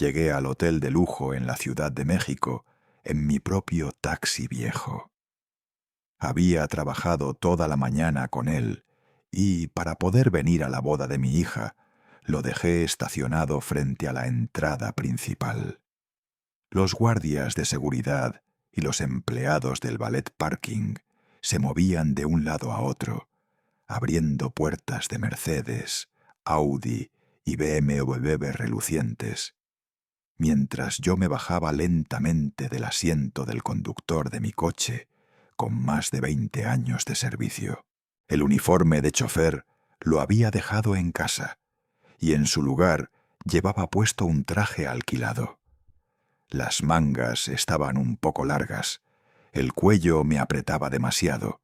Llegué al hotel de lujo en la Ciudad de México en mi propio taxi viejo. Había trabajado toda la mañana con él y, para poder venir a la boda de mi hija, lo dejé estacionado frente a la entrada principal. Los guardias de seguridad y los empleados del valet parking se movían de un lado a otro, abriendo puertas de Mercedes, Audi y BMW relucientes, mientras yo me bajaba lentamente del asiento del conductor de mi coche con más de 20 años de servicio. El uniforme de chofer lo había dejado en casa y en su lugar llevaba puesto un traje alquilado. Las mangas estaban un poco largas, el cuello me apretaba demasiado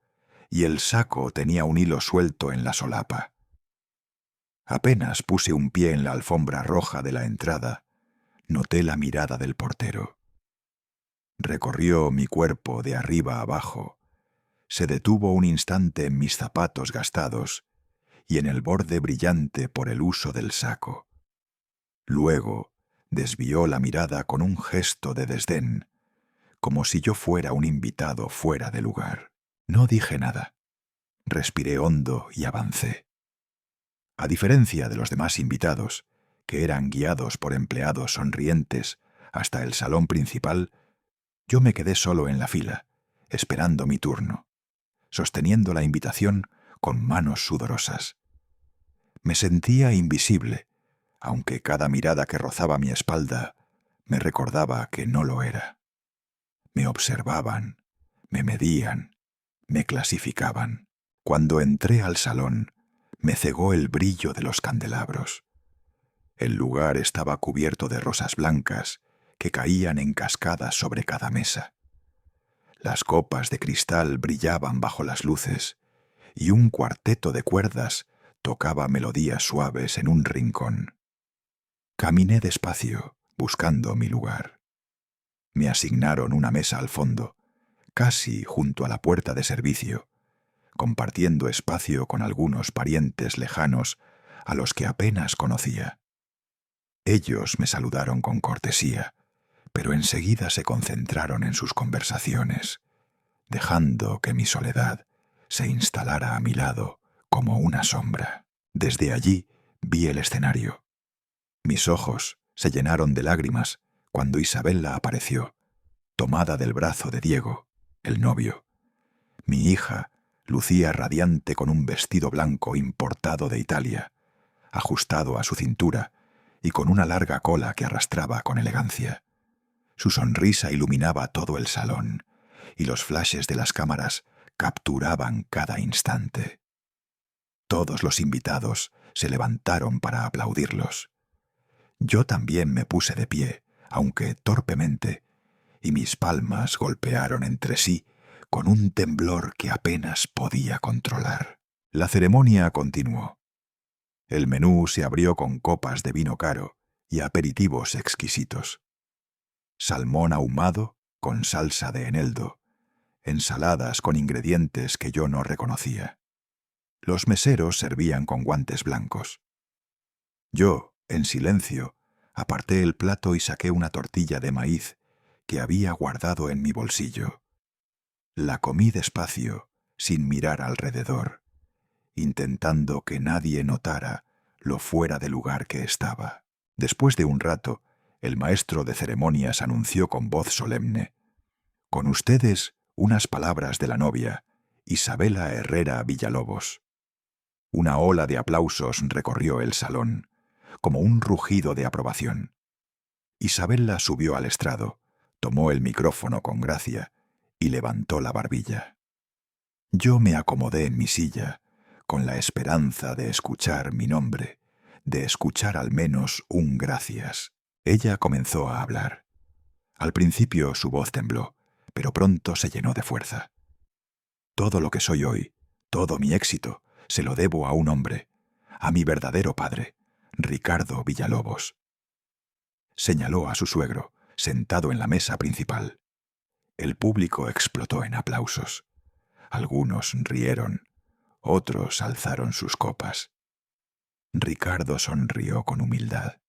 y el saco tenía un hilo suelto en la solapa. Apenas puse un pie en la alfombra roja de la entrada, noté la mirada del portero. Recorrió mi cuerpo de arriba a abajo, se detuvo un instante en mis zapatos gastados y en el borde brillante por el uso del saco. Luego desvió la mirada con un gesto de desdén, como si yo fuera un invitado fuera de lugar. No dije nada. Respiré hondo y avancé. A diferencia de los demás invitados, que eran guiados por empleados sonrientes hasta el salón principal, yo me quedé solo en la fila, esperando mi turno, sosteniendo la invitación con manos sudorosas. Me sentía invisible, aunque cada mirada que rozaba mi espalda me recordaba que no lo era. Me observaban, me medían, me clasificaban. Cuando entré al salón, me cegó el brillo de los candelabros. El lugar estaba cubierto de rosas blancas que caían en cascadas sobre cada mesa. Las copas de cristal brillaban bajo las luces y un cuarteto de cuerdas tocaba melodías suaves en un rincón. Caminé despacio, buscando mi lugar. Me asignaron una mesa al fondo, casi junto a la puerta de servicio, compartiendo espacio con algunos parientes lejanos a los que apenas conocía. Ellos me saludaron con cortesía, pero enseguida se concentraron en sus conversaciones, dejando que mi soledad se instalara a mi lado como una sombra. Desde allí vi el escenario. Mis ojos se llenaron de lágrimas cuando Isabella apareció, tomada del brazo de Diego, el novio. Mi hija lucía radiante con un vestido blanco importado de Italia, ajustado a su cintura y con una larga cola que arrastraba con elegancia. Su sonrisa iluminaba todo el salón y los flashes de las cámaras capturaban cada instante. Todos los invitados se levantaron para aplaudirlos. Yo también me puse de pie, aunque torpemente, y mis palmas golpearon entre sí con un temblor que apenas podía controlar. La ceremonia continuó. El menú se abrió con copas de vino caro y aperitivos exquisitos. Salmón ahumado con salsa de eneldo, ensaladas con ingredientes que yo no reconocía. Los meseros servían con guantes blancos. Yo, en silencio, aparté el plato y saqué una tortilla de maíz que había guardado en mi bolsillo. La comí despacio, sin mirar alrededor, intentando que nadie notara lo fuera de lugar que estaba. Después de un rato, el maestro de ceremonias anunció con voz solemne: «Con ustedes, unas palabras de la novia, Isabella Herrera Villalobos». Una ola de aplausos recorrió el salón, como un rugido de aprobación. Isabella subió al estrado, tomó el micrófono con gracia y levantó la barbilla. Yo me acomodé en mi silla, con la esperanza de escuchar mi nombre, de escuchar al menos un gracias. Ella comenzó a hablar. Al principio su voz tembló, pero pronto se llenó de fuerza. Todo lo que soy hoy, todo mi éxito, se lo debo a un hombre, a mi verdadero padre, Ricardo Villalobos. Señaló a su suegro, sentado en la mesa principal. El público explotó en aplausos. Algunos rieron, otros alzaron sus copas. Ricardo sonrió con humildad.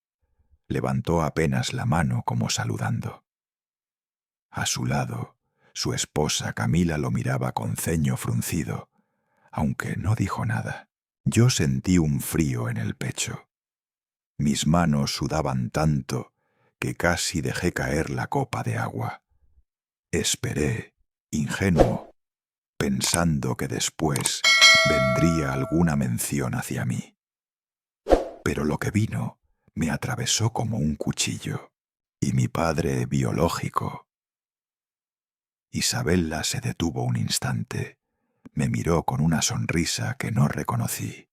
Levantó apenas la mano como saludando. A su lado, su esposa Camila lo miraba con ceño fruncido, aunque no dijo nada. Yo sentí un frío en el pecho. Mis manos sudaban tanto que casi dejé caer la copa de agua. Esperé, ingenuo, pensando que después vendría alguna mención hacia mí. Pero lo que vino me atravesó como un cuchillo, y mi padre biológico. Isabella se detuvo un instante, me miró con una sonrisa que no reconocí.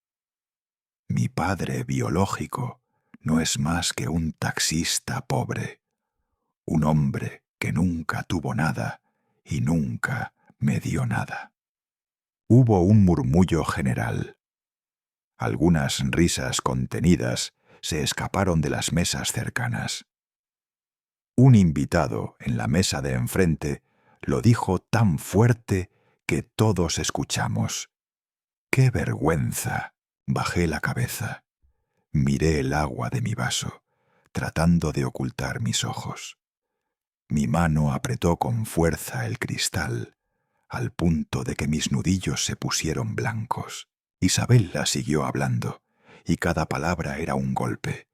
Mi padre biológico no es más que un taxista pobre, un hombre que nunca tuvo nada y nunca me dio nada. Hubo un murmullo general. Algunas risas contenidas se escaparon de las mesas cercanas. Un invitado en la mesa de enfrente lo dijo tan fuerte que todos escuchamos. ¡Qué vergüenza! Bajé la cabeza. Miré el agua de mi vaso, tratando de ocultar mis ojos. Mi mano apretó con fuerza el cristal, al punto de que mis nudillos se pusieron blancos. Isabella siguió hablando, y cada palabra era un golpe.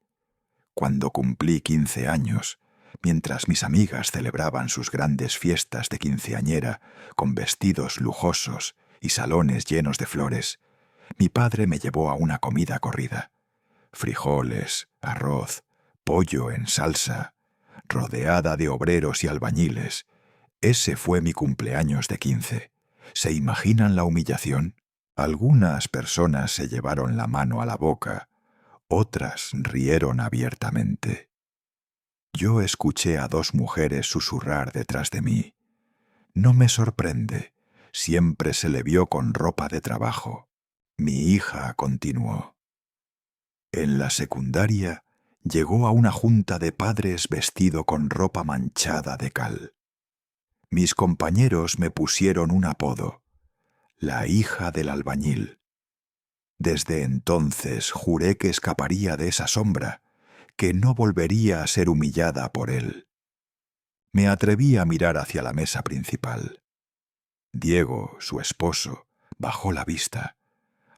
Cuando cumplí 15 años, mientras mis amigas celebraban sus grandes fiestas de quinceañera con vestidos lujosos y salones llenos de flores, mi padre me llevó a una comida corrida. Frijoles, arroz, pollo en salsa, rodeada de obreros y albañiles. Ese fue mi cumpleaños de 15. ¿Se imaginan la humillación? Algunas personas se llevaron la mano a la boca, otras rieron abiertamente. Yo escuché a dos mujeres susurrar detrás de mí. No me sorprende, siempre se le vio con ropa de trabajo. Mi hija continuó. En la secundaria llegó a una junta de padres vestido con ropa manchada de cal. Mis compañeros me pusieron un apodo, la hija del albañil. Desde entonces juré que escaparía de esa sombra, que no volvería a ser humillada por él. Me atreví a mirar hacia la mesa principal. Diego, su esposo, bajó la vista,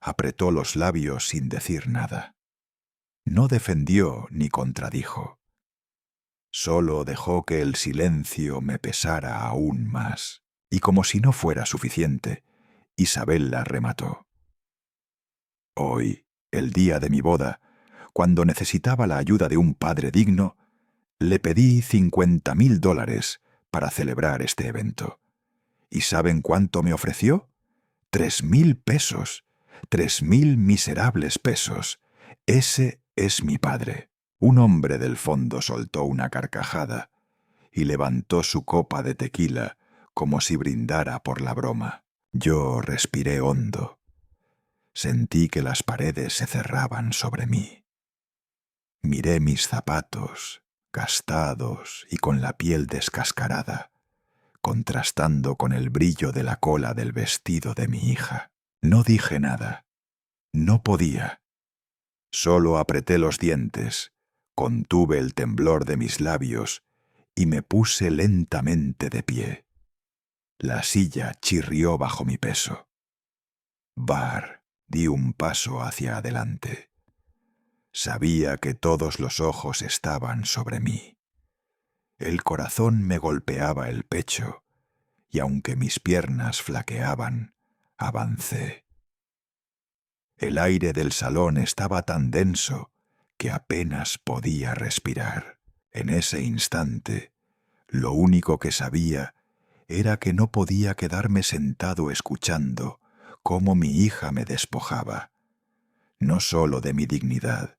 apretó los labios sin decir nada. No defendió ni contradijo. Solo dejó que el silencio me pesara aún más, y como si no fuera suficiente, Isabella remató. Hoy, el día de mi boda, cuando necesitaba la ayuda de un padre digno, le pedí $50,000 para celebrar este evento. ¿Y saben cuánto me ofreció? 3,000 pesos. 3,000 miserables pesos. Ese es mi padre. Un hombre del fondo soltó una carcajada y levantó su copa de tequila como si brindara por la broma. Yo respiré hondo. Sentí que las paredes se cerraban sobre mí. Miré mis zapatos, gastados y con la piel descascarada, contrastando con el brillo de la cola del vestido de mi hija. No dije nada. No podía. Solo apreté los dientes, contuve el temblor de mis labios y me puse lentamente de pie. La silla chirrió bajo mi peso. Di un paso hacia adelante. Sabía que todos los ojos estaban sobre mí. El corazón me golpeaba el pecho, y aunque mis piernas flaqueaban, avancé. El aire del salón estaba tan denso que apenas podía respirar. En ese instante, lo único que sabía era que no podía quedarme sentado escuchando cómo mi hija me despojaba, no solo de mi dignidad,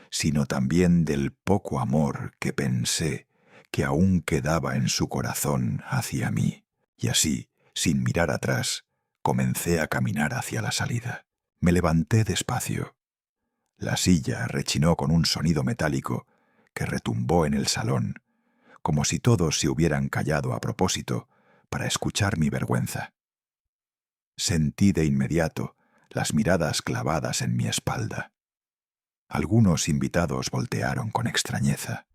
sino también del poco amor que pensé que aún quedaba en su corazón hacia mí. Y así, sin mirar atrás, comencé a caminar hacia la salida. Me levanté despacio. La silla rechinó con un sonido metálico que retumbó en el salón, como si todos se hubieran callado a propósito para escuchar mi vergüenza. Sentí de inmediato las miradas clavadas en mi espalda. Algunos invitados voltearon con extrañeza,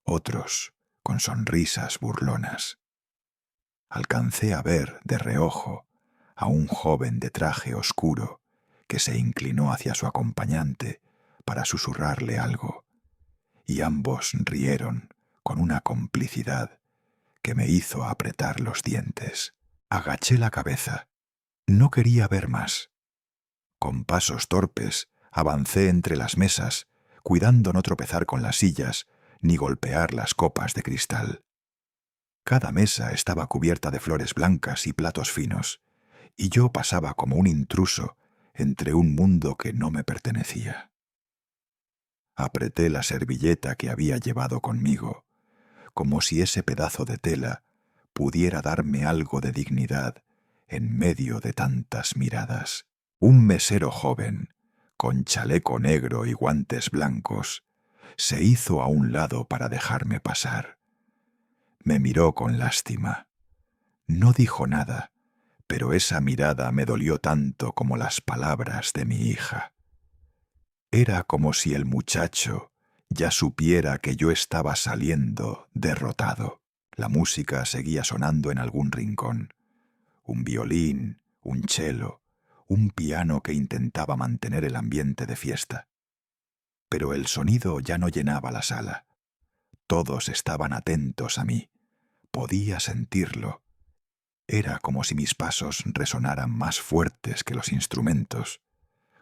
otros con sonrisas burlonas. Alcancé a ver de reojo a un joven de traje oscuro que se inclinó hacia su acompañante para susurrarle algo, y ambos rieron con una complicidad que me hizo apretar los dientes. Agaché la cabeza. No quería ver más. Con pasos torpes avancé entre las mesas, cuidando no tropezar con las sillas ni golpear las copas de cristal. Cada mesa estaba cubierta de flores blancas y platos finos, y yo pasaba como un intruso entre un mundo que no me pertenecía. Apreté la servilleta que había llevado conmigo, como si ese pedazo de tela pudiera darme algo de dignidad en medio de tantas miradas. Un mesero joven, con chaleco negro y guantes blancos, se hizo a un lado para dejarme pasar. Me miró con lástima. No dijo nada, pero esa mirada me dolió tanto como las palabras de mi hija. Era como si el muchacho ya supiera que yo estaba saliendo derrotado. La música seguía sonando en algún rincón. Un violín, un cello, un piano que intentaba mantener el ambiente de fiesta. Pero el sonido ya no llenaba la sala. Todos estaban atentos a mí. Podía sentirlo. Era como si mis pasos resonaran más fuertes que los instrumentos,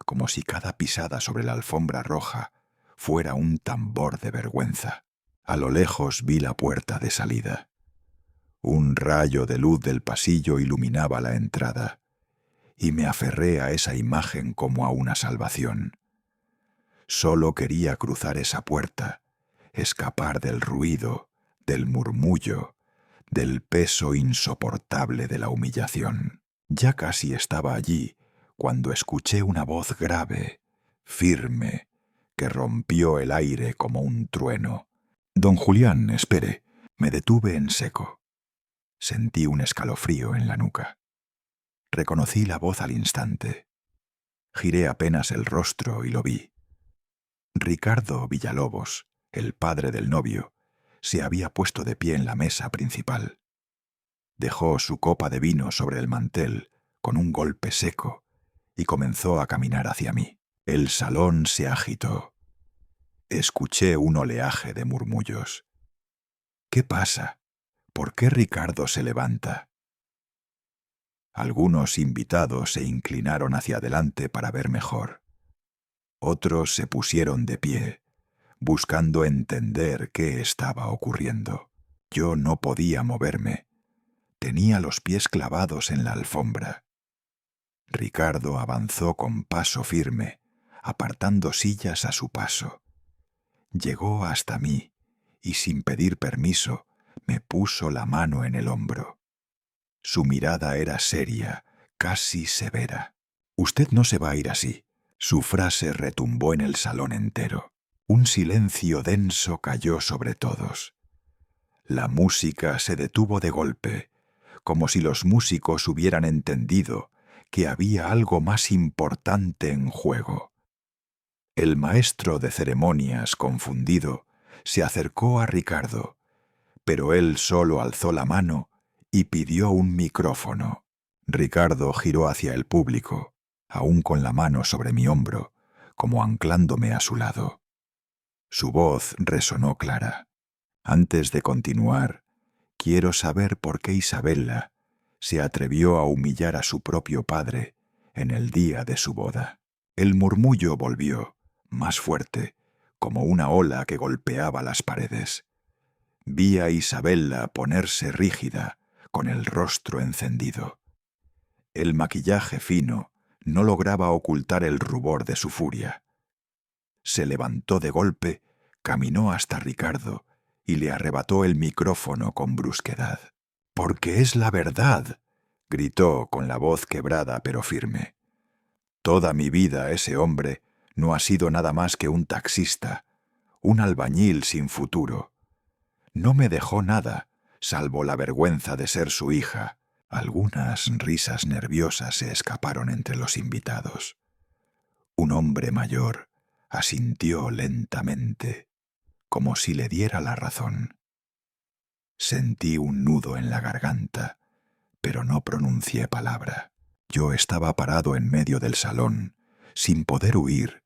como si cada pisada sobre la alfombra roja fuera un tambor de vergüenza. A lo lejos vi la puerta de salida. Un rayo de luz del pasillo iluminaba la entrada, y me aferré a esa imagen como a una salvación. Solo quería cruzar esa puerta, escapar del ruido, del murmullo, del peso insoportable de la humillación. Ya casi estaba allí cuando escuché una voz grave, firme, que rompió el aire como un trueno. «Don Julián, espere». Me detuve en seco. Sentí un escalofrío en la nuca. Reconocí la voz al instante. Giré apenas el rostro y lo vi. Ricardo Villalobos, el padre del novio, se había puesto de pie en la mesa principal. Dejó su copa de vino sobre el mantel con un golpe seco y comenzó a caminar hacia mí. El salón se agitó. Escuché un oleaje de murmullos. ¿Qué pasa? ¿Por qué Ricardo se levanta? Algunos invitados se inclinaron hacia adelante para ver mejor. Otros se pusieron de pie, buscando entender qué estaba ocurriendo. Yo no podía moverme. Tenía los pies clavados en la alfombra. Ricardo avanzó con paso firme, apartando sillas a su paso. Llegó hasta mí y, sin pedir permiso, me puso la mano en el hombro. Su mirada era seria, casi severa. «Usted no se va a ir así». Su frase retumbó en el salón entero. Un silencio denso cayó sobre todos. La música se detuvo de golpe, como si los músicos hubieran entendido que había algo más importante en juego. El maestro de ceremonias, confundido, se acercó a Ricardo, pero él solo alzó la mano y pidió un micrófono. Ricardo giró hacia el público, aún con la mano sobre mi hombro, como anclándome a su lado. Su voz resonó clara. «Antes de continuar, quiero saber por qué Isabella se atrevió a humillar a su propio padre en el día de su boda». El murmullo volvió, más fuerte, como una ola que golpeaba las paredes. Vi a Isabella ponerse rígida, con el rostro encendido. El maquillaje fino no lograba ocultar el rubor de su furia. Se levantó de golpe, caminó hasta Ricardo y le arrebató el micrófono con brusquedad. «Porque es la verdad», gritó con la voz quebrada pero firme. «Toda mi vida ese hombre no ha sido nada más que un taxista, un albañil sin futuro. No me dejó nada, salvo la vergüenza de ser su hija». Algunas risas nerviosas se escaparon entre los invitados. Un hombre mayor, Asintió lentamente, como si le diera la razón. Sentí un nudo en la garganta, pero no pronuncié palabra. Yo estaba parado en medio del salón, sin poder huir,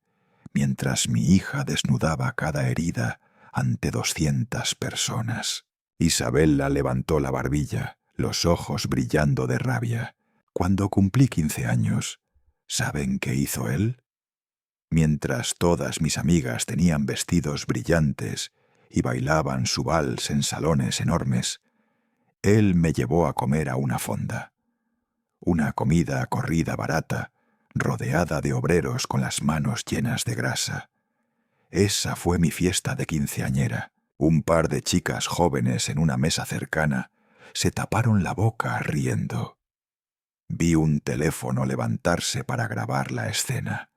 mientras mi hija desnudaba cada herida ante 200 personas. Isabella levantó la barbilla, los ojos brillando de rabia. Cuando cumplí 15 años, ¿saben qué hizo él? Mientras todas mis amigas tenían vestidos brillantes y bailaban su vals en salones enormes, él me llevó a comer a una fonda. Una comida corrida barata, rodeada de obreros con las manos llenas de grasa. Esa fue mi fiesta de quinceañera. Un par de chicas jóvenes en una mesa cercana se taparon la boca riendo. Vi un teléfono levantarse para grabar la escena.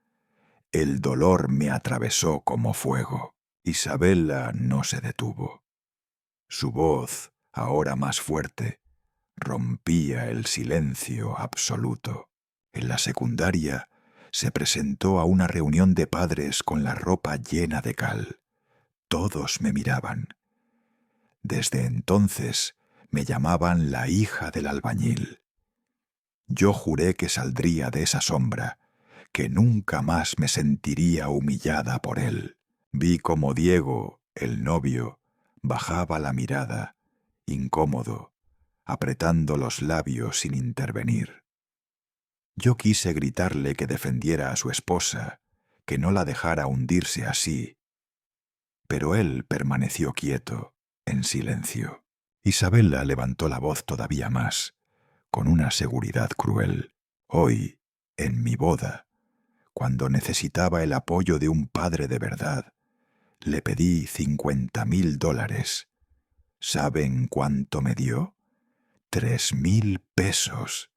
El dolor me atravesó como fuego. Isabella no se detuvo. Su voz, ahora más fuerte, rompía el silencio absoluto. En la secundaria se presentó a una reunión de padres con la ropa llena de cal. Todos me miraban. Desde entonces me llamaban la hija del albañil. Yo juré que saldría de esa sombra, que nunca más me sentiría humillada por él. Vi como Diego, el novio, bajaba la mirada, incómodo, apretando los labios sin intervenir. Yo quise gritarle que defendiera a su esposa, que no la dejara hundirse así, pero él permaneció quieto, en silencio. Isabella levantó la voz todavía más, con una seguridad cruel. Hoy, en mi boda, cuando necesitaba el apoyo de un padre de verdad, le pedí $50,000. ¿Saben cuánto me dio? 3,000 pesos.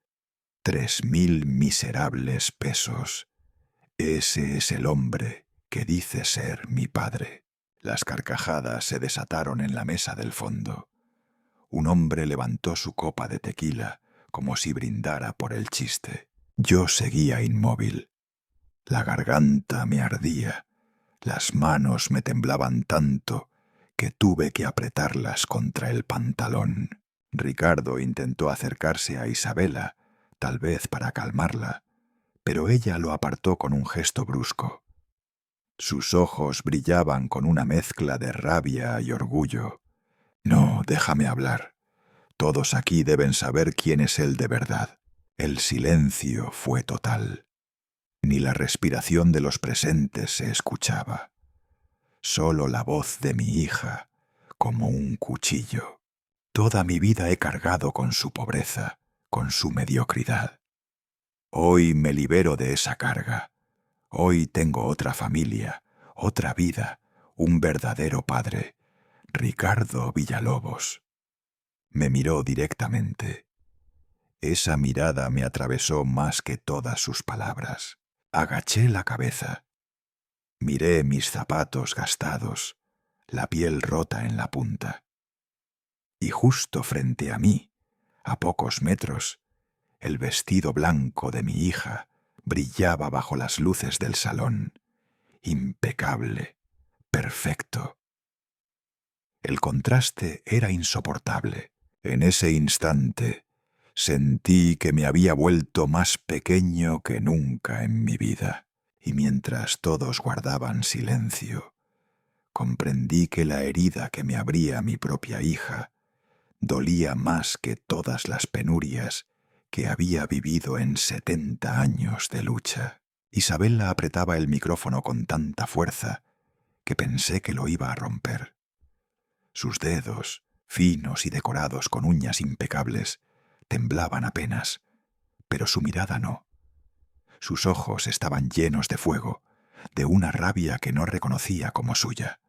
3,000 miserables pesos. Ese es el hombre que dice ser mi padre. Las carcajadas se desataron en la mesa del fondo. Un hombre levantó su copa de tequila como si brindara por el chiste. Yo seguía inmóvil. La garganta me ardía. Las manos me temblaban tanto que tuve que apretarlas contra el pantalón. Ricardo intentó acercarse a Isabella, tal vez para calmarla, pero ella lo apartó con un gesto brusco. Sus ojos brillaban con una mezcla de rabia y orgullo. No, déjame hablar. Todos aquí deben saber quién es él de verdad. El silencio fue total. Ni la respiración de los presentes se escuchaba. Solo la voz de mi hija, como un cuchillo. Toda mi vida he cargado con su pobreza, con su mediocridad. Hoy me libero de esa carga. Hoy tengo otra familia, otra vida, un verdadero padre, Ricardo Villalobos. Me miró directamente. Esa mirada me atravesó más que todas sus palabras. Agaché la cabeza. Miré mis zapatos gastados, la piel rota en la punta. Y justo frente a mí, a pocos metros, el vestido blanco de mi hija brillaba bajo las luces del salón, impecable, perfecto. El contraste era insoportable. En ese instante sentí que me había vuelto más pequeño que nunca en mi vida, y mientras todos guardaban silencio, comprendí que la herida que me abría mi propia hija dolía más que todas las penurias que había vivido en 70 años de lucha. Isabella apretaba el micrófono con tanta fuerza que pensé que lo iba a romper. Sus dedos, finos y decorados con uñas impecables, temblaban apenas, pero su mirada no. Sus ojos estaban llenos de fuego, de una rabia que no reconocía como suya.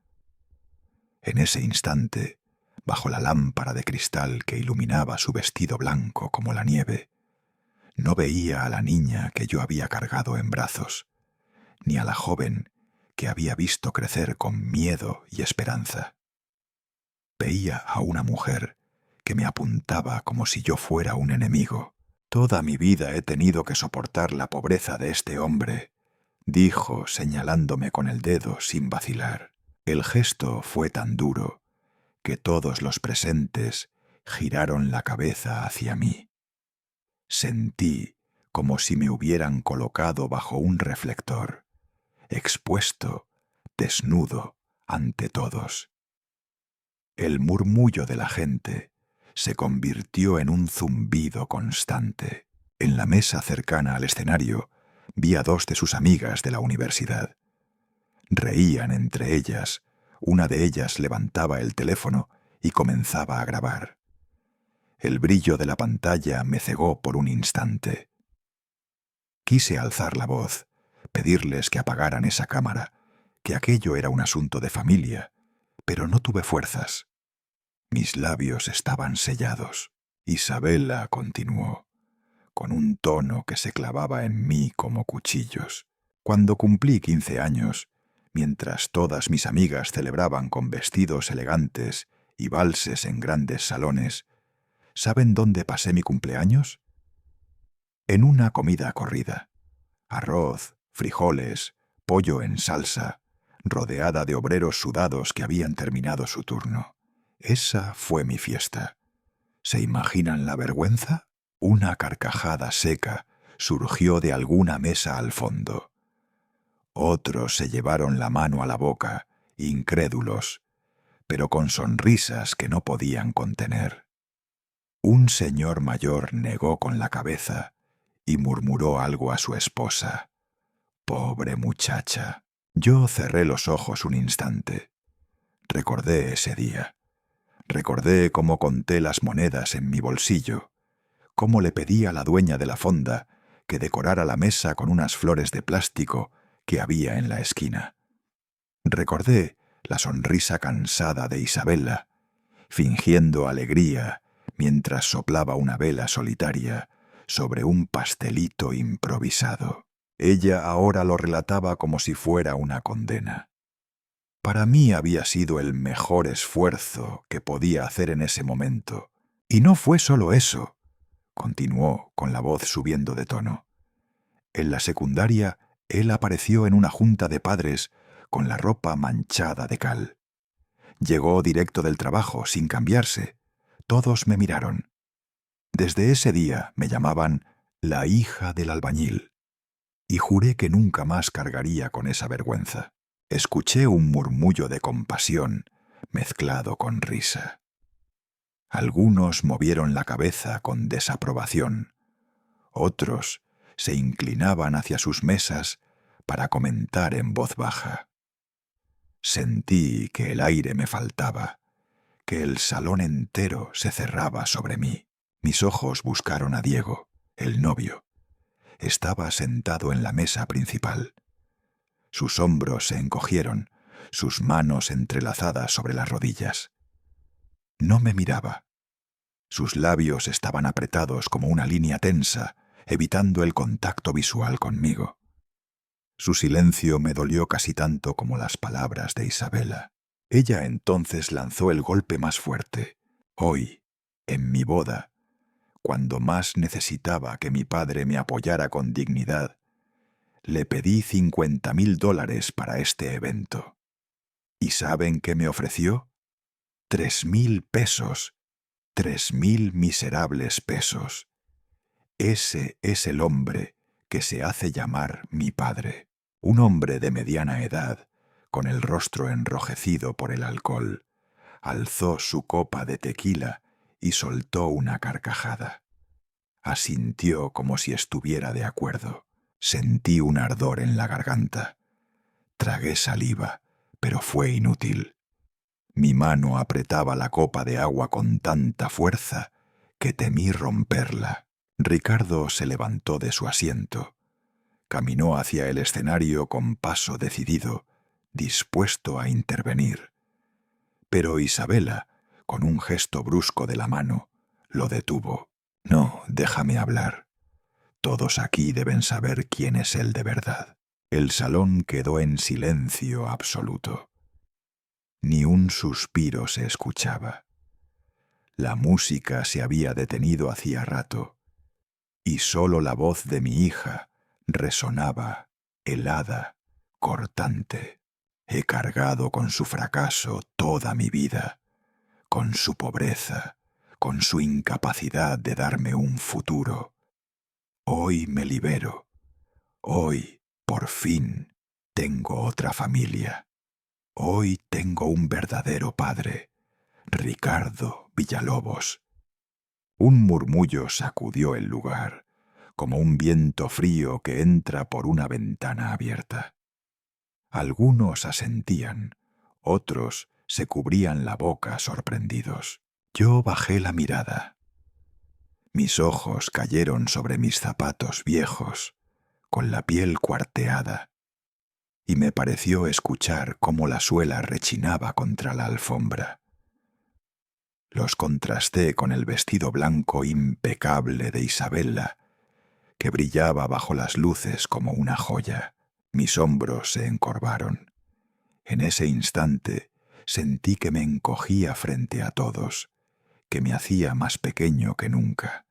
En ese instante, bajo la lámpara de cristal que iluminaba su vestido blanco como la nieve, no veía a la niña que yo había cargado en brazos, ni a la joven que había visto crecer con miedo y esperanza. Veía a una mujer que me apuntaba como si yo fuera un enemigo. Toda mi vida he tenido que soportar la pobreza de este hombre, dijo señalándome con el dedo sin vacilar. El gesto fue tan duro que todos los presentes giraron la cabeza hacia mí. Sentí como si me hubieran colocado bajo un reflector, expuesto, desnudo, ante todos. El murmullo de la gente se convirtió en un zumbido constante. En la mesa cercana al escenario vi a 2 de sus amigas de la universidad. Reían entre ellas, una de ellas levantaba el teléfono y comenzaba a grabar. El brillo de la pantalla me cegó por un instante. Quise alzar la voz, pedirles que apagaran esa cámara, que aquello era un asunto de familia, pero no tuve fuerzas. Mis labios estaban sellados. Isabela continuó, con un tono que se clavaba en mí como cuchillos. Cuando cumplí 15 años, mientras todas mis amigas celebraban con vestidos elegantes y valses en grandes salones, ¿saben dónde pasé mi cumpleaños? En una comida corrida. Arroz, frijoles, pollo en salsa, rodeada de obreros sudados que habían terminado su turno. Esa fue mi fiesta. ¿Se imaginan la vergüenza? Una carcajada seca surgió de alguna mesa al fondo. Otros se llevaron la mano a la boca, incrédulos, pero con sonrisas que no podían contener. Un señor mayor negó con la cabeza y murmuró algo a su esposa. Pobre muchacha. Yo cerré los ojos un instante. Recordé ese día. Recordé cómo conté las monedas en mi bolsillo, cómo le pedí a la dueña de la fonda que decorara la mesa con unas flores de plástico que había en la esquina. Recordé la sonrisa cansada de Isabela, fingiendo alegría mientras soplaba una vela solitaria sobre un pastelito improvisado. Ella ahora lo relataba como si fuera una condena. Para mí había sido el mejor esfuerzo que podía hacer en ese momento. Y no fue solo eso, continuó con la voz subiendo de tono. En la secundaria, él apareció en una junta de padres con la ropa manchada de cal. Llegó directo del trabajo, sin cambiarse. Todos me miraron. Desde ese día me llamaban la hija del albañil, y juré que nunca más cargaría con esa vergüenza. Escuché un murmullo de compasión mezclado con risa. Algunos movieron la cabeza con desaprobación. Otros se inclinaban hacia sus mesas para comentar en voz baja. Sentí que el aire me faltaba, que el salón entero se cerraba sobre mí. Mis ojos buscaron a Diego, el novio. Estaba sentado en la mesa principal. Sus hombros se encogieron, sus manos entrelazadas sobre las rodillas. No me miraba. Sus labios estaban apretados como una línea tensa, evitando el contacto visual conmigo. Su silencio me dolió casi tanto como las palabras de Isabela. Ella entonces lanzó el golpe más fuerte. Hoy, en mi boda, cuando más necesitaba que mi padre me apoyara con dignidad, le pedí $50,000 para este evento. ¿Y saben qué me ofreció? 3,000 pesos. 3,000 miserables pesos. Ese es el hombre que se hace llamar mi padre. Un hombre de mediana edad, con el rostro enrojecido por el alcohol, alzó su copa de tequila y soltó una carcajada. Asintió como si estuviera de acuerdo. Sentí un ardor en la garganta. Tragué saliva, pero fue inútil. Mi mano apretaba la copa de agua con tanta fuerza que temí romperla. Ricardo se levantó de su asiento. Caminó hacia el escenario con paso decidido, dispuesto a intervenir. Pero Isabela, con un gesto brusco de la mano, lo detuvo. No, déjame hablar. Todos aquí deben saber quién es él de verdad. El salón quedó en silencio absoluto. Ni un suspiro se escuchaba. La música se había detenido hacía rato, y solo la voz de mi hija resonaba helada, cortante. He cargado con su fracaso toda mi vida, con su pobreza, con su incapacidad de darme un futuro. Hoy me libero. Hoy, por fin, tengo otra familia. Hoy tengo un verdadero padre, Ricardo Villalobos. Un murmullo sacudió el lugar, como un viento frío que entra por una ventana abierta. Algunos asentían, otros se cubrían la boca sorprendidos. Yo bajé la mirada. Mis ojos cayeron sobre mis zapatos viejos, con la piel cuarteada, y me pareció escuchar cómo la suela rechinaba contra la alfombra. Los contrasté con el vestido blanco impecable de Isabella, que brillaba bajo las luces como una joya. Mis hombros se encorvaron. En ese instante sentí que me encogía frente a todos, que me hacía más pequeño que nunca.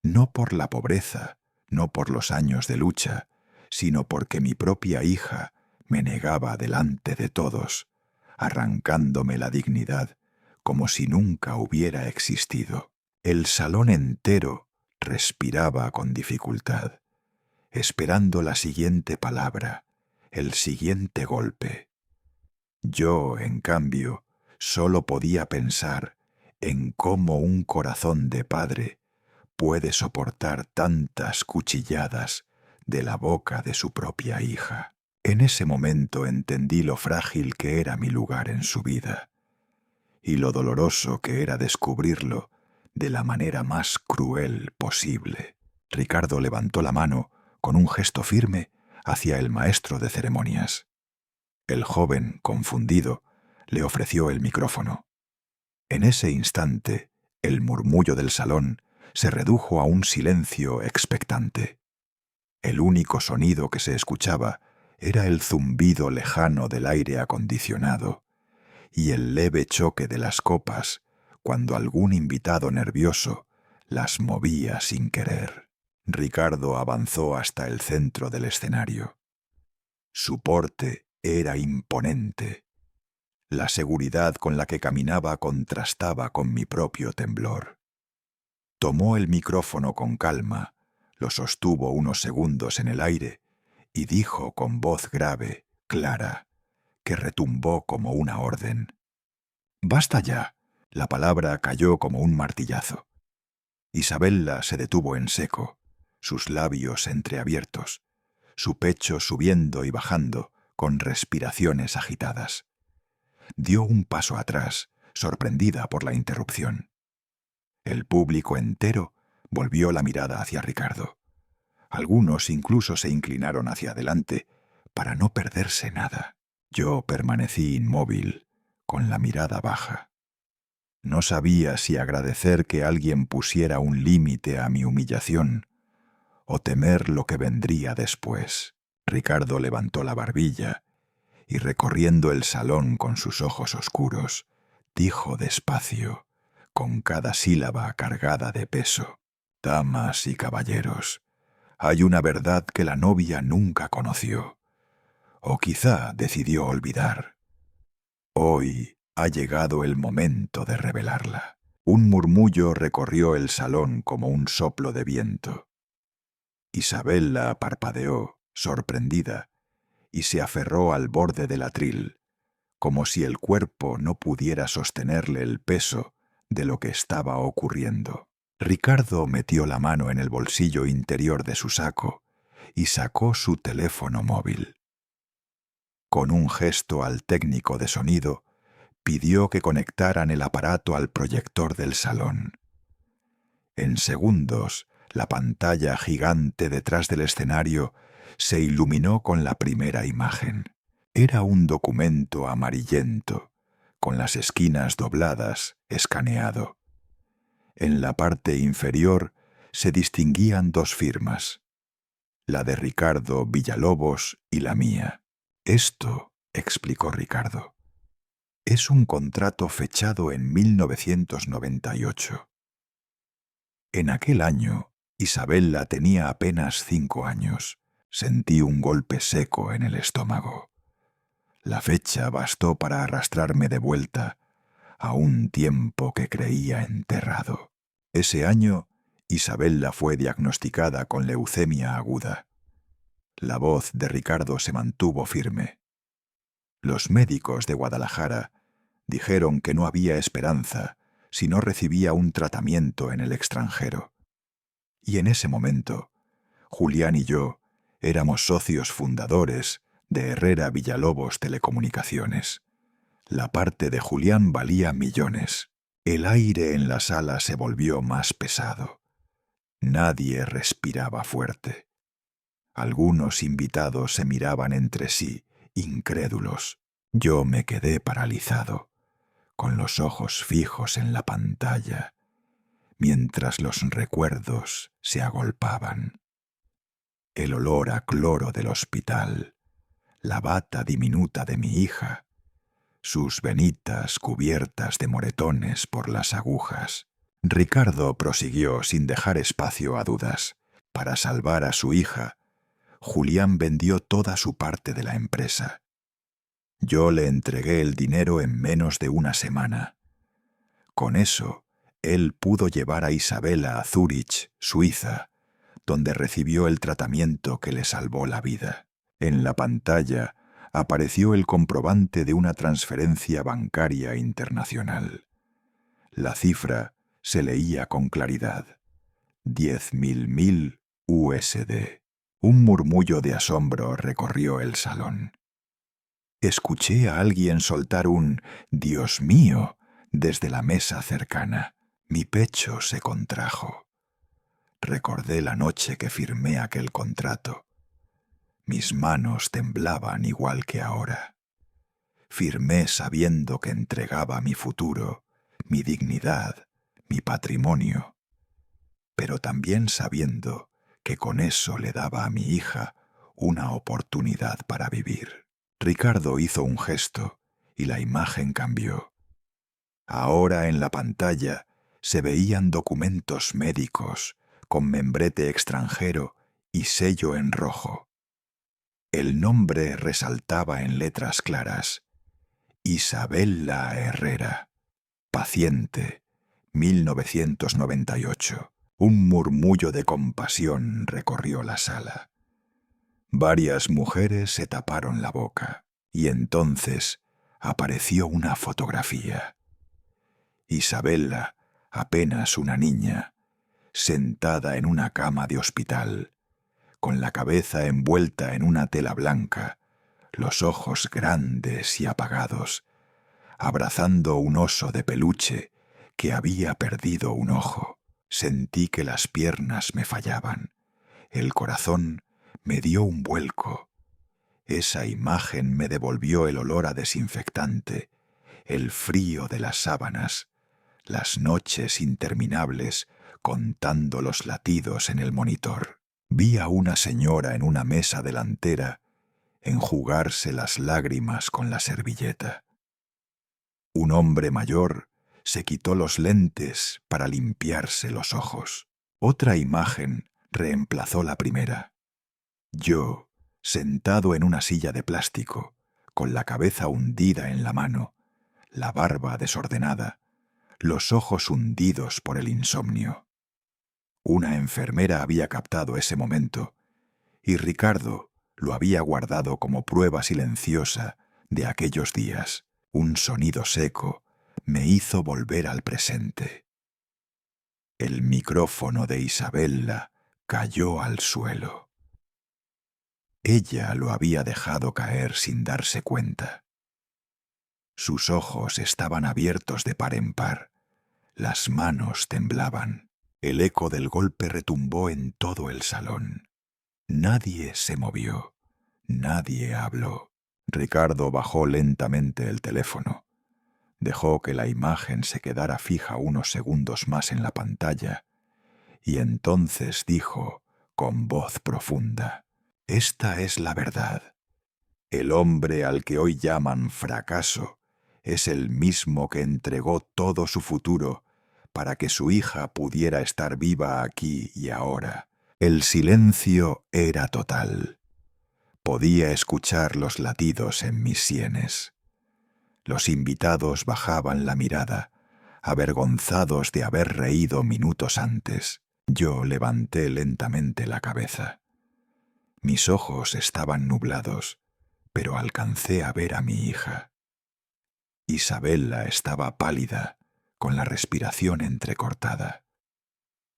No por la pobreza, no por los años de lucha, sino porque mi propia hija me negaba delante de todos, arrancándome la dignidad como si nunca hubiera existido. El salón entero respiraba con dificultad, esperando la siguiente palabra, el siguiente golpe. Yo, en cambio, solo podía pensar en cómo un corazón de padre puede soportar tantas cuchilladas de la boca de su propia hija. En ese momento entendí lo frágil que era mi lugar en su vida y lo doloroso que era descubrirlo de la manera más cruel posible. Ricardo levantó la mano con un gesto firme hacia el maestro de ceremonias. El joven, confundido, le ofreció el micrófono. En ese instante, el murmullo del salón se redujo a un silencio expectante. El único sonido que se escuchaba era el zumbido lejano del aire acondicionado y el leve choque de las copas cuando algún invitado nervioso las movía sin querer. Ricardo avanzó hasta el centro del escenario. Su porte era imponente. La seguridad con la que caminaba contrastaba con mi propio temblor. Tomó el micrófono con calma, lo sostuvo unos segundos en el aire y dijo con voz grave, clara, que retumbó como una orden. «¡Basta ya!». La palabra cayó como un martillazo. Isabella se detuvo en seco, sus labios entreabiertos, su pecho subiendo y bajando con respiraciones agitadas. Dio un paso atrás, sorprendida por la interrupción. El público entero volvió la mirada hacia Ricardo. Algunos incluso se inclinaron hacia adelante para no perderse nada. Yo permanecí inmóvil, con la mirada baja. No sabía si agradecer que alguien pusiera un límite a mi humillación o temer lo que vendría después. Ricardo levantó la barbilla y, recorriendo el salón con sus ojos oscuros, dijo despacio, con cada sílaba cargada de peso: «Damas y caballeros, hay una verdad que la novia nunca conoció, o quizá decidió olvidar. Hoy ha llegado el momento de revelarla». Un murmullo recorrió el salón como un soplo de viento. Isabella parpadeó, sorprendida, y se aferró al borde del atril, como si el cuerpo no pudiera sostenerle el peso de lo que estaba ocurriendo. Ricardo metió la mano en el bolsillo interior de su saco y sacó su teléfono móvil. Con un gesto al técnico de sonido, pidió que conectaran el aparato al proyector del salón. En segundos, la pantalla gigante detrás del escenario se iluminó con la primera imagen. Era un documento amarillento, con las esquinas dobladas, escaneado. En la parte inferior se distinguían dos firmas, la de Ricardo Villalobos y la mía. «Esto», explicó Ricardo, «es un contrato fechado en 1998. En aquel año, Isabella tenía apenas 5 años. Sentí un golpe seco en el estómago. La fecha bastó para arrastrarme de vuelta a un tiempo que creía enterrado. Ese año, Isabella fue diagnosticada con leucemia aguda. La voz de Ricardo se mantuvo firme. Los médicos de Guadalajara dijeron que no había esperanza si no recibía un tratamiento en el extranjero. Y en ese momento, Julián y yo éramos socios fundadores de Herrera Villalobos Telecomunicaciones. La parte de Julián valía millones. El aire en la sala se volvió más pesado. Nadie respiraba fuerte. Algunos invitados se miraban entre sí, incrédulos. Yo me quedé paralizado, con los ojos fijos en la pantalla, mientras los recuerdos se agolpaban. El olor a cloro del hospital, la bata diminuta de mi hija, sus venitas cubiertas de moretones por las agujas. Ricardo prosiguió sin dejar espacio a dudas. Para salvar a su hija, Julián vendió toda su parte de la empresa. Yo le entregué el dinero en menos de una semana. Con eso, él pudo llevar a Isabella a Zúrich, Suiza, donde recibió el tratamiento que le salvó la vida. En la pantalla apareció el comprobante de una transferencia bancaria internacional. La cifra se leía con claridad. 10.000 USD. Un murmullo de asombro recorrió el salón. Escuché a alguien soltar un «Dios mío» desde la mesa cercana. Mi pecho se contrajo. Recordé la noche que firmé aquel contrato. Mis manos temblaban igual que ahora. Firmé sabiendo que entregaba mi futuro, mi dignidad, mi patrimonio, pero también sabiendo que con eso le daba a mi hija una oportunidad para vivir. Ricardo hizo un gesto y la imagen cambió. Ahora en la pantalla se veían documentos médicos con membrete extranjero y sello en rojo. El nombre resaltaba en letras claras: Isabella Herrera, paciente, 1998. Un murmullo de compasión recorrió la sala. Varias mujeres se taparon la boca y entonces apareció una fotografía. Isabella, apenas una niña, sentada en una cama de hospital, con la cabeza envuelta en una tela blanca, los ojos grandes y apagados, abrazando un oso de peluche que había perdido un ojo. Sentí que las piernas me fallaban. El corazón me dio un vuelco. Esa imagen me devolvió el olor a desinfectante, el frío de las sábanas, las noches interminables contando los latidos en el monitor. Vi a una señora en una mesa delantera enjugarse las lágrimas con la servilleta. Un hombre mayor se quitó los lentes para limpiarse los ojos. Otra imagen reemplazó la primera. Yo, sentado en una silla de plástico, con la cabeza hundida en la mano, la barba desordenada, los ojos hundidos por el insomnio. Una enfermera había captado ese momento, y Ricardo lo había guardado como prueba silenciosa de aquellos días. Un sonido seco me hizo volver al presente. El micrófono de Isabella cayó al suelo. Ella lo había dejado caer sin darse cuenta. Sus ojos estaban abiertos de par en par. Las manos temblaban. El eco del golpe retumbó en todo el salón. Nadie se movió. Nadie habló. Ricardo bajó lentamente el teléfono. Dejó que la imagen se quedara fija unos segundos más en la pantalla y entonces dijo con voz profunda: «Esta es la verdad. El hombre al que hoy llaman fracaso es el mismo que entregó todo su futuro para que su hija pudiera estar viva aquí y ahora». El silencio era total. Podía escuchar los latidos en mis sienes. Los invitados bajaban la mirada, avergonzados de haber reído minutos antes. Yo levanté lentamente la cabeza. Mis ojos estaban nublados, pero alcancé a ver a mi hija. Isabella estaba pálida, con la respiración entrecortada.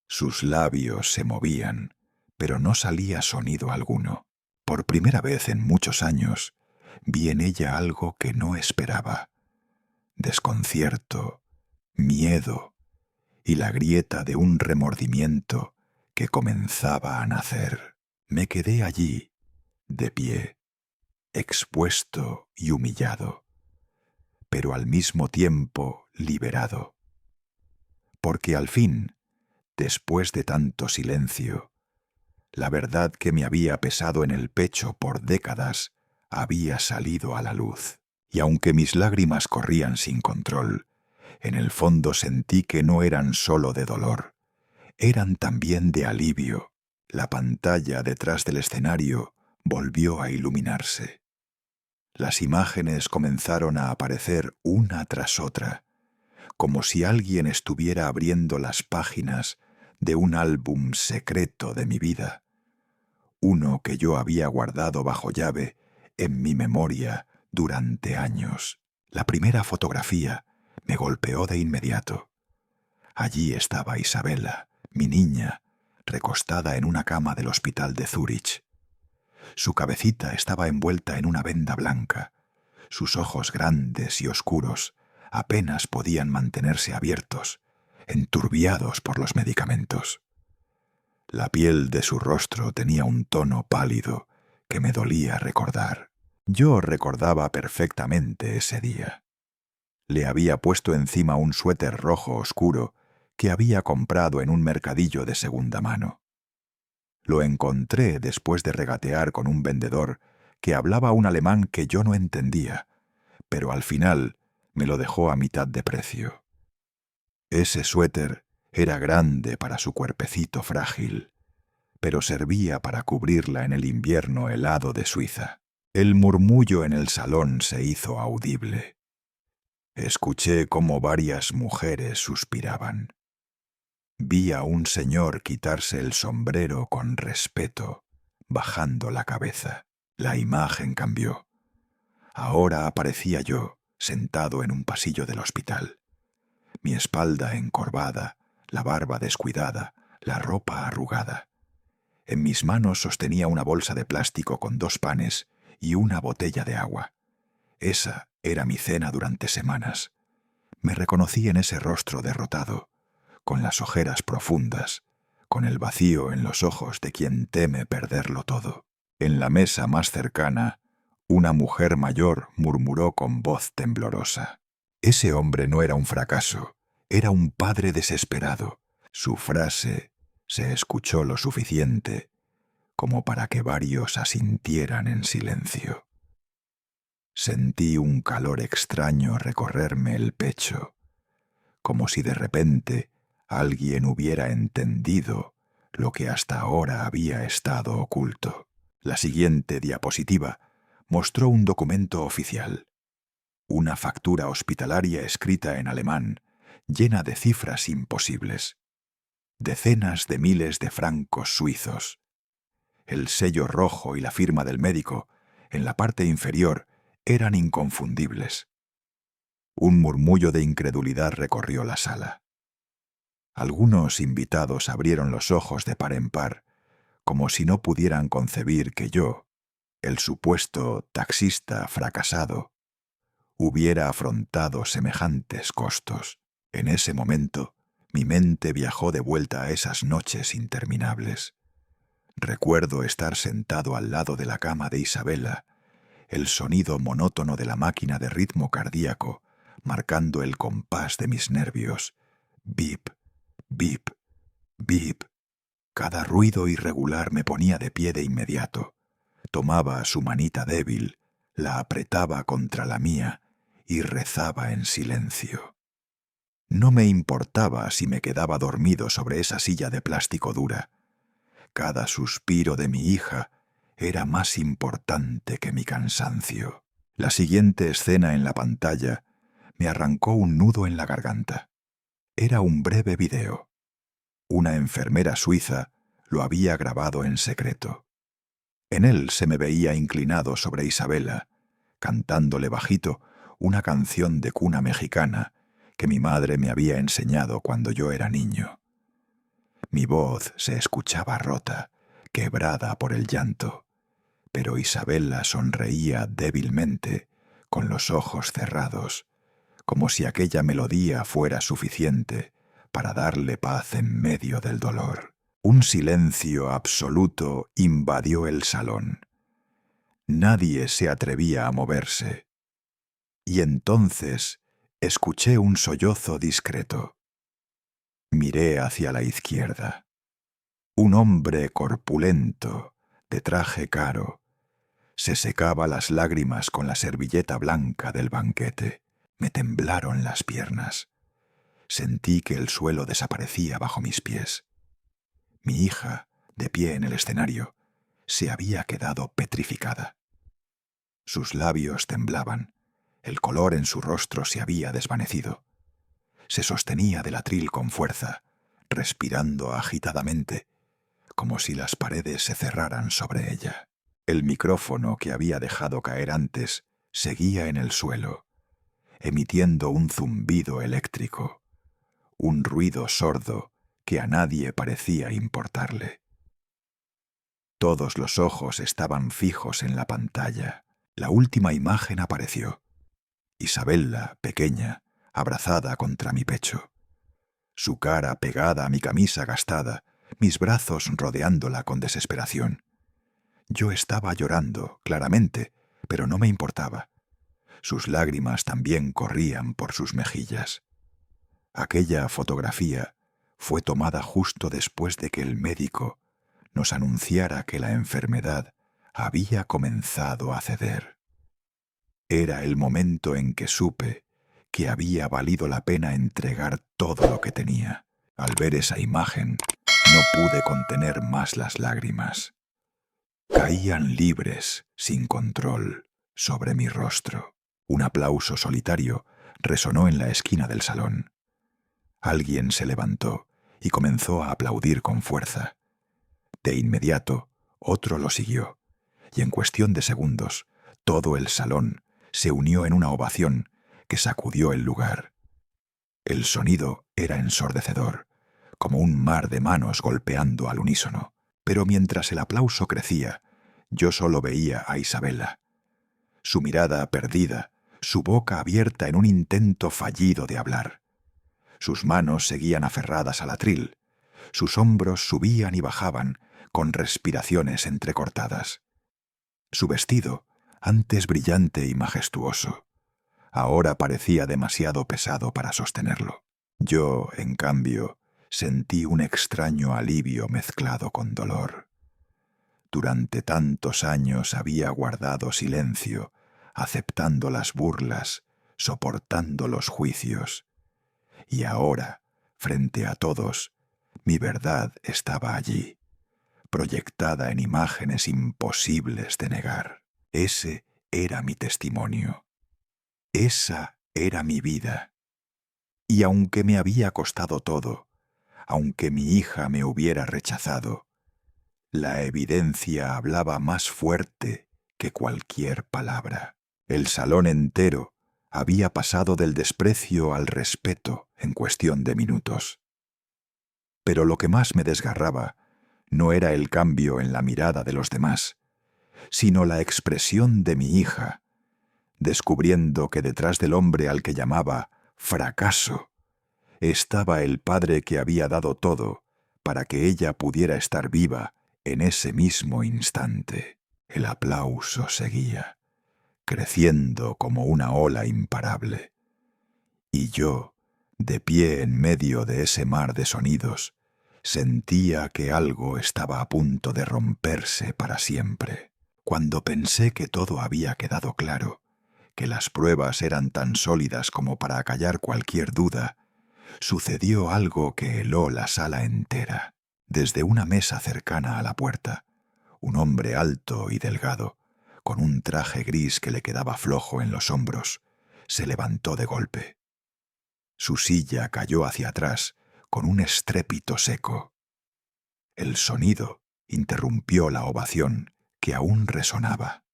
Sus labios se movían, pero no salía sonido alguno. Por primera vez en muchos años, vi en ella algo que no esperaba: desconcierto, miedo y la grieta de un remordimiento que comenzaba a nacer. Me quedé allí, de pie, expuesto y humillado, pero al mismo tiempo liberado, porque al fin, después de tanto silencio, la verdad que me había pesado en el pecho por décadas había salido a la luz. Y aunque mis lágrimas corrían sin control, en el fondo sentí que no eran solo de dolor, eran también de alivio. La pantalla detrás del escenario volvió a iluminarse. Las imágenes comenzaron a aparecer una tras otra, como si alguien estuviera abriendo las páginas de un álbum secreto de mi vida, uno que yo había guardado bajo llave en mi memoria durante años. La primera fotografía me golpeó de inmediato. Allí estaba Isabella, mi niña, recostada en una cama del hospital de Zúrich. Su cabecita estaba envuelta en una venda blanca. Sus ojos grandes y oscuros apenas podían mantenerse abiertos, enturbiados por los medicamentos. La piel de su rostro tenía un tono pálido que me dolía recordar. Yo recordaba perfectamente ese día. Le había puesto encima un suéter rojo oscuro que había comprado en un mercadillo de segunda mano. Lo encontré después de regatear con un vendedor que hablaba un alemán que yo no entendía, pero al final me lo dejó a mitad de precio. Ese suéter era grande para su cuerpecito frágil, pero servía para cubrirla en el invierno helado de Suiza. El murmullo en el salón se hizo audible. Escuché cómo varias mujeres suspiraban. Vi a un señor quitarse el sombrero con respeto, bajando la cabeza. La imagen cambió. Ahora aparecía yo, sentado en un pasillo del hospital. Mi espalda encorvada, la barba descuidada, la ropa arrugada. En mis manos sostenía una bolsa de plástico con 2 panes y una botella de agua. Esa era mi cena durante semanas. Me reconocí en ese rostro derrotado, con las ojeras profundas, con el vacío en los ojos de quien teme perderlo todo. En la mesa más cercana, una mujer mayor murmuró con voz temblorosa: «Ese hombre no era un fracaso, era un padre desesperado». Su frase se escuchó lo suficiente como para que varios asintieran en silencio. Sentí un calor extraño recorrerme el pecho, como si de repente alguien hubiera entendido lo que hasta ahora había estado oculto. La siguiente diapositiva mostró un documento oficial, una factura hospitalaria escrita en alemán, llena de cifras imposibles. Decenas de miles de francos suizos. El sello rojo y la firma del médico, en la parte inferior, eran inconfundibles. Un murmullo de incredulidad recorrió la sala. Algunos invitados abrieron los ojos de par en par, como si no pudieran concebir que yo, el supuesto taxista fracasado, hubiera afrontado semejantes costos. En ese momento, mi mente viajó de vuelta a esas noches interminables. Recuerdo estar sentado al lado de la cama de Isabella, el sonido monótono de la máquina de ritmo cardíaco marcando el compás de mis nervios. Bip, bip, bip. Cada ruido irregular me ponía de pie de inmediato. Tomaba su manita débil, la apretaba contra la mía y rezaba en silencio. No me importaba si me quedaba dormido sobre esa silla de plástico dura. Cada suspiro de mi hija era más importante que mi cansancio. La siguiente escena en la pantalla me arrancó un nudo en la garganta. Era un breve video. Una enfermera suiza lo había grabado en secreto. En él se me veía inclinado sobre Isabela, cantándole bajito una canción de cuna mexicana que mi madre me había enseñado cuando yo era niño. Mi voz se escuchaba rota, quebrada por el llanto, pero Isabela sonreía débilmente, con los ojos cerrados, como si aquella melodía fuera suficiente para darle paz en medio del dolor. Un silencio absoluto invadió el salón. Nadie se atrevía a moverse. Y entonces escuché un sollozo discreto. Miré hacia la izquierda. Un hombre corpulento, de traje caro, se secaba las lágrimas con la servilleta blanca del banquete. Me temblaron las piernas. Sentí que el suelo desaparecía bajo mis pies. Mi hija, de pie en el escenario, se había quedado petrificada. Sus labios temblaban, el color en su rostro se había desvanecido. Se sostenía del atril con fuerza, respirando agitadamente, como si las paredes se cerraran sobre ella. El micrófono que había dejado caer antes seguía en el suelo, emitiendo un zumbido eléctrico, un ruido sordo que a nadie parecía importarle. Todos los ojos estaban fijos en la pantalla. La última imagen apareció. Isabela, pequeña, abrazada contra mi pecho. Su cara pegada a mi camisa gastada, mis brazos rodeándola con desesperación. Yo estaba llorando, claramente, pero no me importaba. Sus lágrimas también corrían por sus mejillas. Aquella fotografía fue tomada justo después de que el médico nos anunciara que la enfermedad había comenzado a ceder. Era el momento en que supe que había valido la pena entregar todo lo que tenía. Al ver esa imagen, no pude contener más las lágrimas. Caían libres, sin control, sobre mi rostro. Un aplauso solitario resonó en la esquina del salón. Alguien se levantó y comenzó a aplaudir con fuerza. De inmediato, otro lo siguió, y en cuestión de segundos, todo el salón se unió en una ovación que sacudió el lugar. El sonido era ensordecedor, como un mar de manos golpeando al unísono, pero mientras el aplauso crecía, yo solo veía a Isabela. Su mirada perdida, su boca abierta en un intento fallido de hablar. Sus manos seguían aferradas al atril, sus hombros subían y bajaban con respiraciones entrecortadas. Su vestido, antes brillante y majestuoso, ahora parecía demasiado pesado para sostenerlo. Yo, en cambio, sentí un extraño alivio mezclado con dolor. Durante tantos años había guardado silencio, aceptando las burlas, soportando los juicios. Y ahora, frente a todos, mi verdad estaba allí, proyectada en imágenes imposibles de negar. Ese era mi testimonio. Esa era mi vida. Y aunque me había costado todo, aunque mi hija me hubiera rechazado, la evidencia hablaba más fuerte que cualquier palabra. El salón entero había pasado del desprecio al respeto en cuestión de minutos. Pero lo que más me desgarraba no era el cambio en la mirada de los demás, sino la expresión de mi hija, descubriendo que detrás del hombre al que llamaba fracaso estaba el padre que había dado todo para que ella pudiera estar viva en ese mismo instante. El aplauso seguía, creciendo como una ola imparable. Y yo, de pie en medio de ese mar de sonidos, sentía que algo estaba a punto de romperse para siempre. Cuando pensé que todo había quedado claro, que las pruebas eran tan sólidas como para acallar cualquier duda, sucedió algo que heló la sala entera. Desde una mesa cercana a la puerta, un hombre alto y delgado, con un traje gris que le quedaba flojo en los hombros, se levantó de golpe. Su silla cayó hacia atrás con un estrépito seco. El sonido interrumpió la ovación que aún resonaba.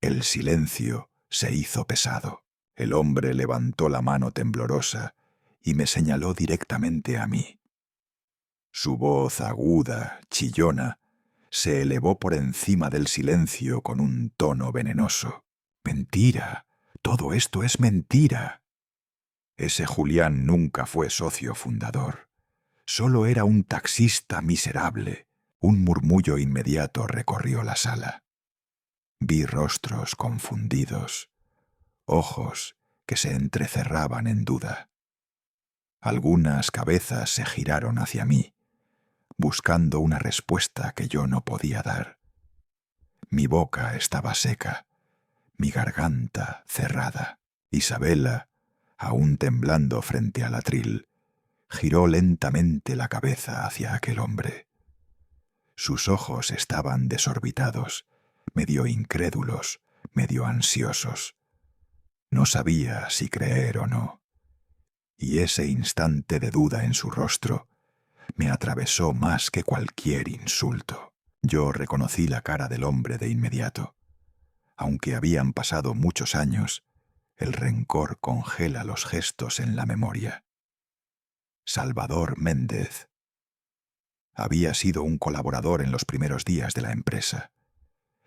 El silencio se hizo pesado. El hombre levantó la mano temblorosa y me señaló directamente a mí. Su voz aguda, chillona, se elevó por encima del silencio con un tono venenoso. «Mentira, todo esto es mentira». Ese Julián nunca fue socio fundador. Solo era un taxista miserable. Un murmullo inmediato recorrió la sala. Vi rostros confundidos, ojos que se entrecerraban en duda. Algunas cabezas se giraron hacia mí, buscando una respuesta que yo no podía dar. Mi boca estaba seca, mi garganta cerrada. Isabela, aún temblando frente al atril, giró lentamente la cabeza hacia aquel hombre. Sus ojos estaban desorbitados, medio incrédulos, medio ansiosos. No sabía si creer o no. Y ese instante de duda en su rostro me atravesó más que cualquier insulto. Yo reconocí la cara del hombre de inmediato. Aunque habían pasado muchos años, el rencor congela los gestos en la memoria. Salvador Méndez. Había sido un colaborador en los primeros días de la empresa,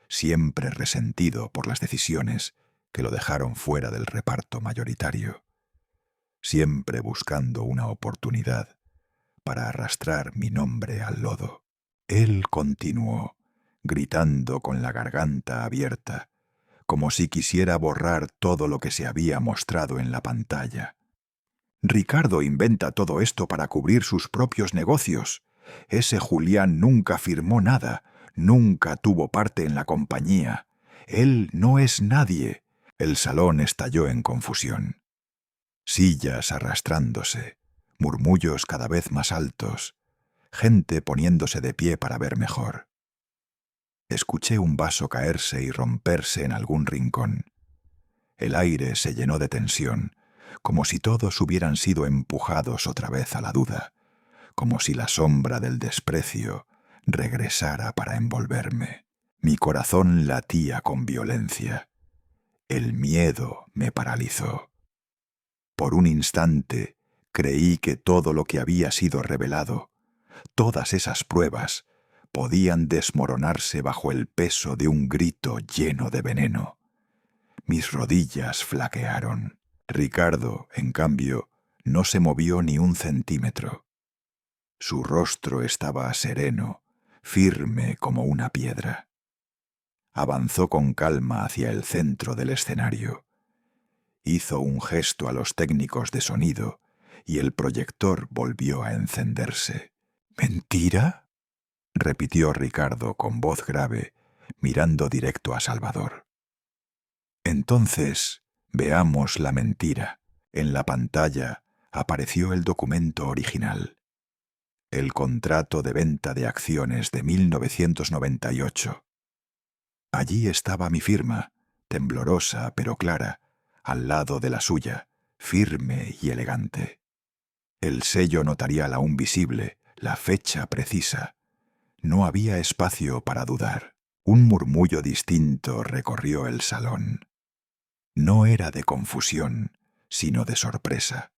siempre resentido por las decisiones que lo dejaron fuera del reparto mayoritario, siempre buscando una oportunidad para arrastrar mi nombre al lodo. Él continuó, gritando con la garganta abierta, como si quisiera borrar todo lo que se había mostrado en la pantalla. Ricardo inventa todo esto para cubrir sus propios negocios. Ese Julián nunca firmó nada, nunca tuvo parte en la compañía. Él no es nadie. El salón estalló en confusión. Sillas arrastrándose, murmullos cada vez más altos, gente poniéndose de pie para ver mejor. Escuché un vaso caerse y romperse en algún rincón. El aire se llenó de tensión, como si todos hubieran sido empujados otra vez a la duda, como si la sombra del desprecio regresara para envolverme. Mi corazón latía con violencia. El miedo me paralizó. Por un instante creí que todo lo que había sido revelado, todas esas pruebas, podían desmoronarse bajo el peso de un grito lleno de veneno. Mis rodillas flaquearon. Ricardo, en cambio, no se movió ni un centímetro. Su rostro estaba sereno, firme como una piedra. Avanzó con calma hacia el centro del escenario. Hizo un gesto a los técnicos de sonido y el proyector volvió a encenderse. ¿Mentira?, repitió Ricardo con voz grave, mirando directo a Salvador. Entonces, veamos la mentira. En la pantalla apareció el documento original. El contrato de venta de acciones de 1998. Allí estaba mi firma, temblorosa pero clara, al lado de la suya, firme y elegante. El sello notarial aún visible, la fecha precisa. No había espacio para dudar. Un murmullo distinto recorrió el salón. No era de confusión, sino de sorpresa.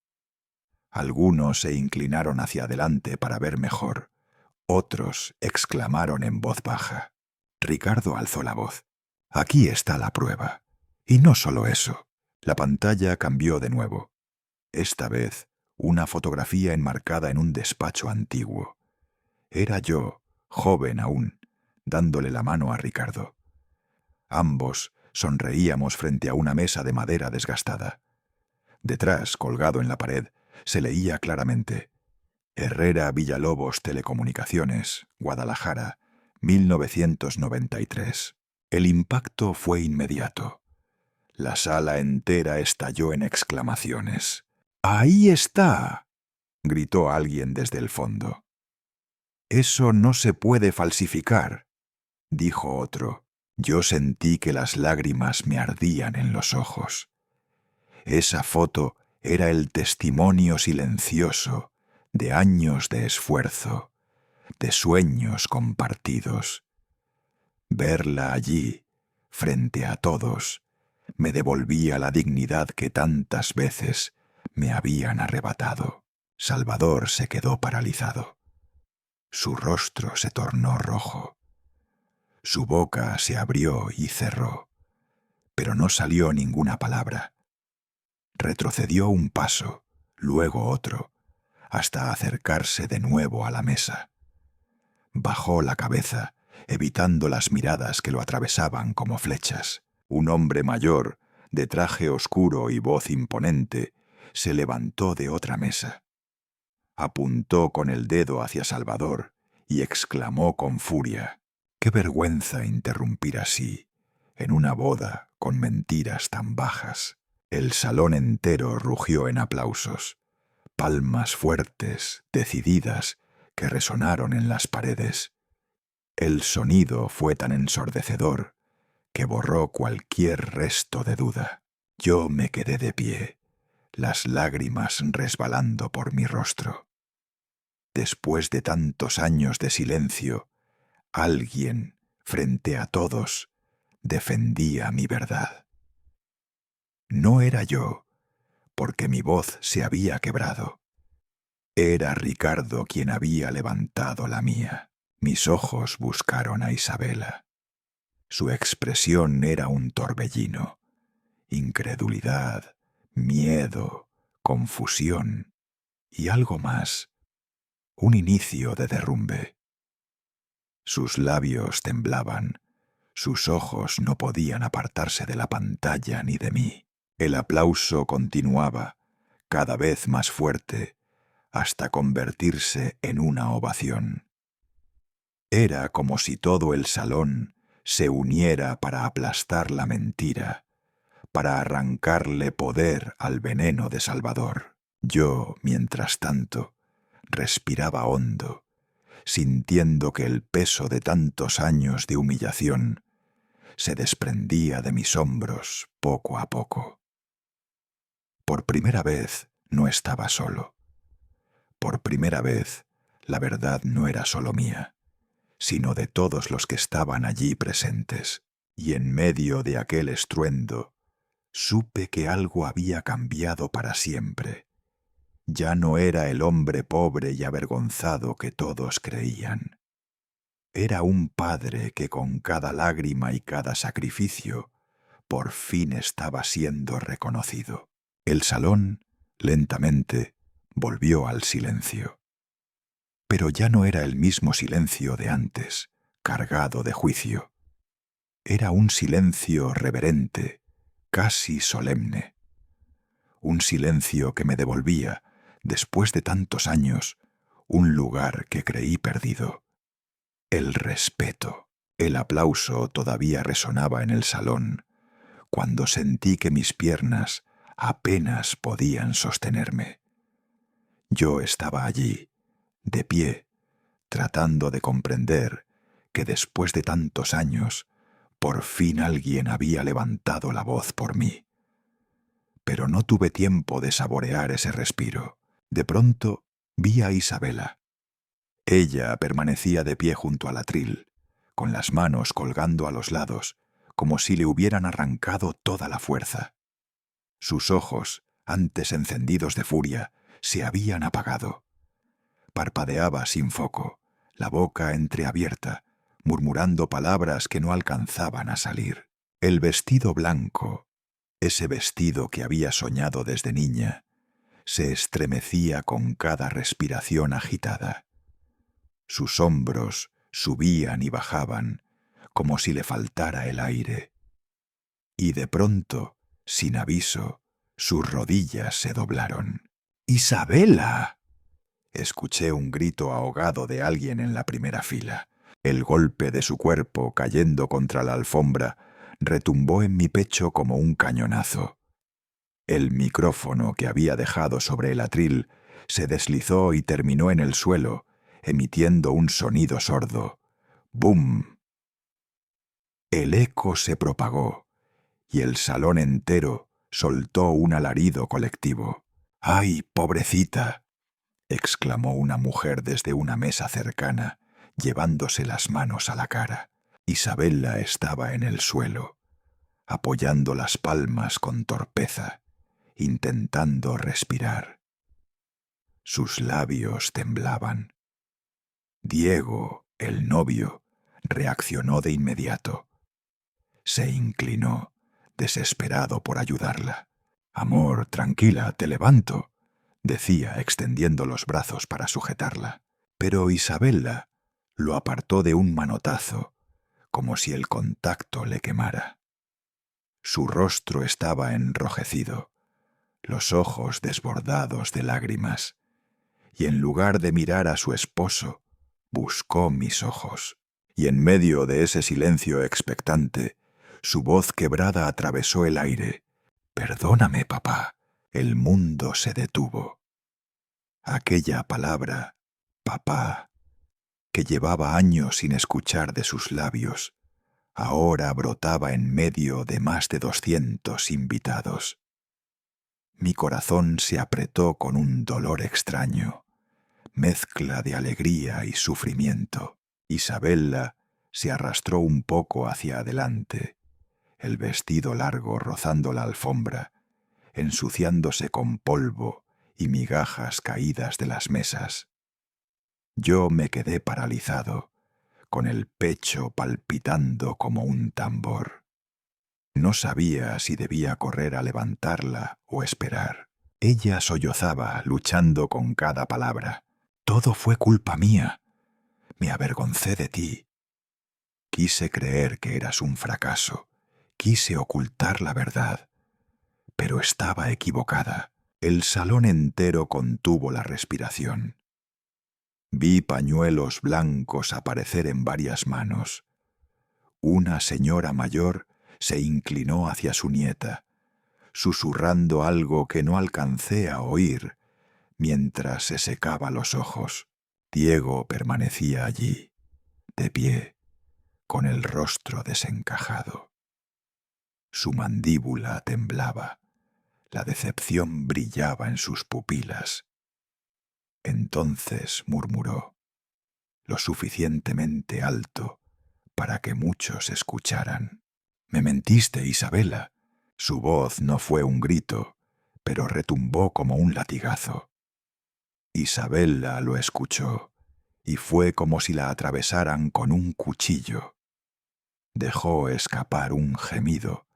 Algunos se inclinaron hacia adelante para ver mejor. Otros exclamaron en voz baja. Ricardo alzó la voz. Aquí está la prueba. Y no solo eso. La pantalla cambió de nuevo. Esta vez, una fotografía enmarcada en un despacho antiguo. Era yo, joven aún, dándole la mano a Ricardo. Ambos sonreíamos frente a una mesa de madera desgastada. Detrás, colgado en la pared, se leía claramente: Herrera Villalobos Telecomunicaciones, Guadalajara, 1993. El impacto fue inmediato. La sala entera estalló en exclamaciones. «¡Ahí está!», gritó alguien desde el fondo. «Eso no se puede falsificar». dijo otro. Yo sentí que las lágrimas me ardían en los ojos. Esa foto era el testimonio silencioso de años de esfuerzo, de sueños compartidos. Verla allí, frente a todos, me devolvía la dignidad que tantas veces me habían arrebatado. Salvador se quedó paralizado. Su rostro se tornó rojo. Su boca se abrió y cerró, pero no salió ninguna palabra. Retrocedió un paso, luego otro, hasta acercarse de nuevo a la mesa. Bajó la cabeza, evitando las miradas que lo atravesaban como flechas. Un hombre mayor, de traje oscuro y voz imponente, se levantó de otra mesa. Apuntó con el dedo hacia Salvador y exclamó con furia: «¡Qué vergüenza interrumpir así, en una boda con mentiras tan bajas!». El salón entero rugió en aplausos, palmas fuertes, decididas, que resonaron en las paredes. El sonido fue tan ensordecedor que borró cualquier resto de duda. Yo me quedé de pie, las lágrimas resbalando por mi rostro. Después de tantos años de silencio, alguien, frente a todos, defendía mi verdad. No era yo, porque mi voz se había quebrado. Era Ricardo quien había levantado la mía. Mis ojos buscaron a Isabela. Su expresión era un torbellino. Incredulidad, miedo, confusión y algo más. Un inicio de derrumbe. Sus labios temblaban. Sus ojos no podían apartarse de la pantalla ni de mí. El aplauso continuaba, cada vez más fuerte, hasta convertirse en una ovación. Era como si todo el salón se uniera para aplastar la mentira, para arrancarle poder al veneno de Salvador. Yo, mientras tanto, respiraba hondo, sintiendo que el peso de tantos años de humillación se desprendía de mis hombros poco a poco. Por primera vez no estaba solo. Por primera vez la verdad no era solo mía, sino de todos los que estaban allí presentes. Y en medio de aquel estruendo supe que algo había cambiado para siempre. Ya no era el hombre pobre y avergonzado que todos creían. Era un padre que con cada lágrima y cada sacrificio por fin estaba siendo reconocido. El salón, lentamente, volvió al silencio. Pero ya no era el mismo silencio de antes, cargado de juicio. Era un silencio reverente, casi solemne. Un silencio que me devolvía, después de tantos años, un lugar que creí perdido. El respeto. El aplauso todavía resonaba en el salón, cuando sentí que mis piernas apenas podían sostenerme. Yo estaba allí, de pie, tratando de comprender que después de tantos años, por fin alguien había levantado la voz por mí. Pero no tuve tiempo de saborear ese respiro. De pronto vi a Isabela. Ella permanecía de pie junto al atril, con las manos colgando a los lados, como si le hubieran arrancado toda la fuerza. Sus ojos, antes encendidos de furia, se habían apagado. Parpadeaba sin foco, la boca entreabierta, murmurando palabras que no alcanzaban a salir. El vestido blanco, ese vestido que había soñado desde niña, se estremecía con cada respiración agitada. Sus hombros subían y bajaban, como si le faltara el aire. Y de pronto, sin aviso, sus rodillas se doblaron. ¡Isabela! Escuché un grito ahogado de alguien en la primera fila. El golpe de su cuerpo cayendo contra la alfombra retumbó en mi pecho como un cañonazo. El micrófono que había dejado sobre el atril se deslizó y terminó en el suelo, emitiendo un sonido sordo. ¡Bum! El eco se propagó y el salón entero soltó un alarido colectivo. ¡Ay, pobrecita!, exclamó una mujer desde una mesa cercana, llevándose las manos a la cara. Isabella estaba en el suelo, apoyando las palmas con torpeza, intentando respirar. Sus labios temblaban. Diego, el novio, reaccionó de inmediato. Se inclinó, desesperado por ayudarla. «Amor, tranquila, te levanto», decía, extendiendo los brazos para sujetarla. Pero Isabella lo apartó de un manotazo, como si el contacto le quemara. Su rostro estaba enrojecido, los ojos desbordados de lágrimas, y en lugar de mirar a su esposo, buscó mis ojos. Y en medio de ese silencio expectante, su voz quebrada atravesó el aire. «Perdóname, papá». El mundo se detuvo. Aquella palabra, papá, que llevaba años sin escuchar de sus labios, ahora brotaba en medio de más de 200 invitados. Mi corazón se apretó con un dolor extraño, mezcla de alegría y sufrimiento. Isabella se arrastró un poco hacia adelante, el vestido largo rozando la alfombra, ensuciándose con polvo y migajas caídas de las mesas. Yo me quedé paralizado, con el pecho palpitando como un tambor. No sabía si debía correr a levantarla o esperar. Ella sollozaba, luchando con cada palabra. «Todo fue culpa mía. Me avergoncé de ti. Quise creer que eras un fracaso. Quise ocultar la verdad. Pero estaba equivocada». El salón entero contuvo la respiración. Vi pañuelos blancos aparecer en varias manos. Una señora mayor se inclinó hacia su nieta, susurrando algo que no alcancé a oír mientras se secaba los ojos. Diego permanecía allí, de pie, con el rostro desencajado. Su mandíbula temblaba, la decepción brillaba en sus pupilas. Entonces murmuró, lo suficientemente alto para que muchos escucharan: «Me mentiste, Isabella». Su voz no fue un grito, pero retumbó como un latigazo. Isabella lo escuchó, y fue como si la atravesaran con un cuchillo. Dejó escapar un gemido,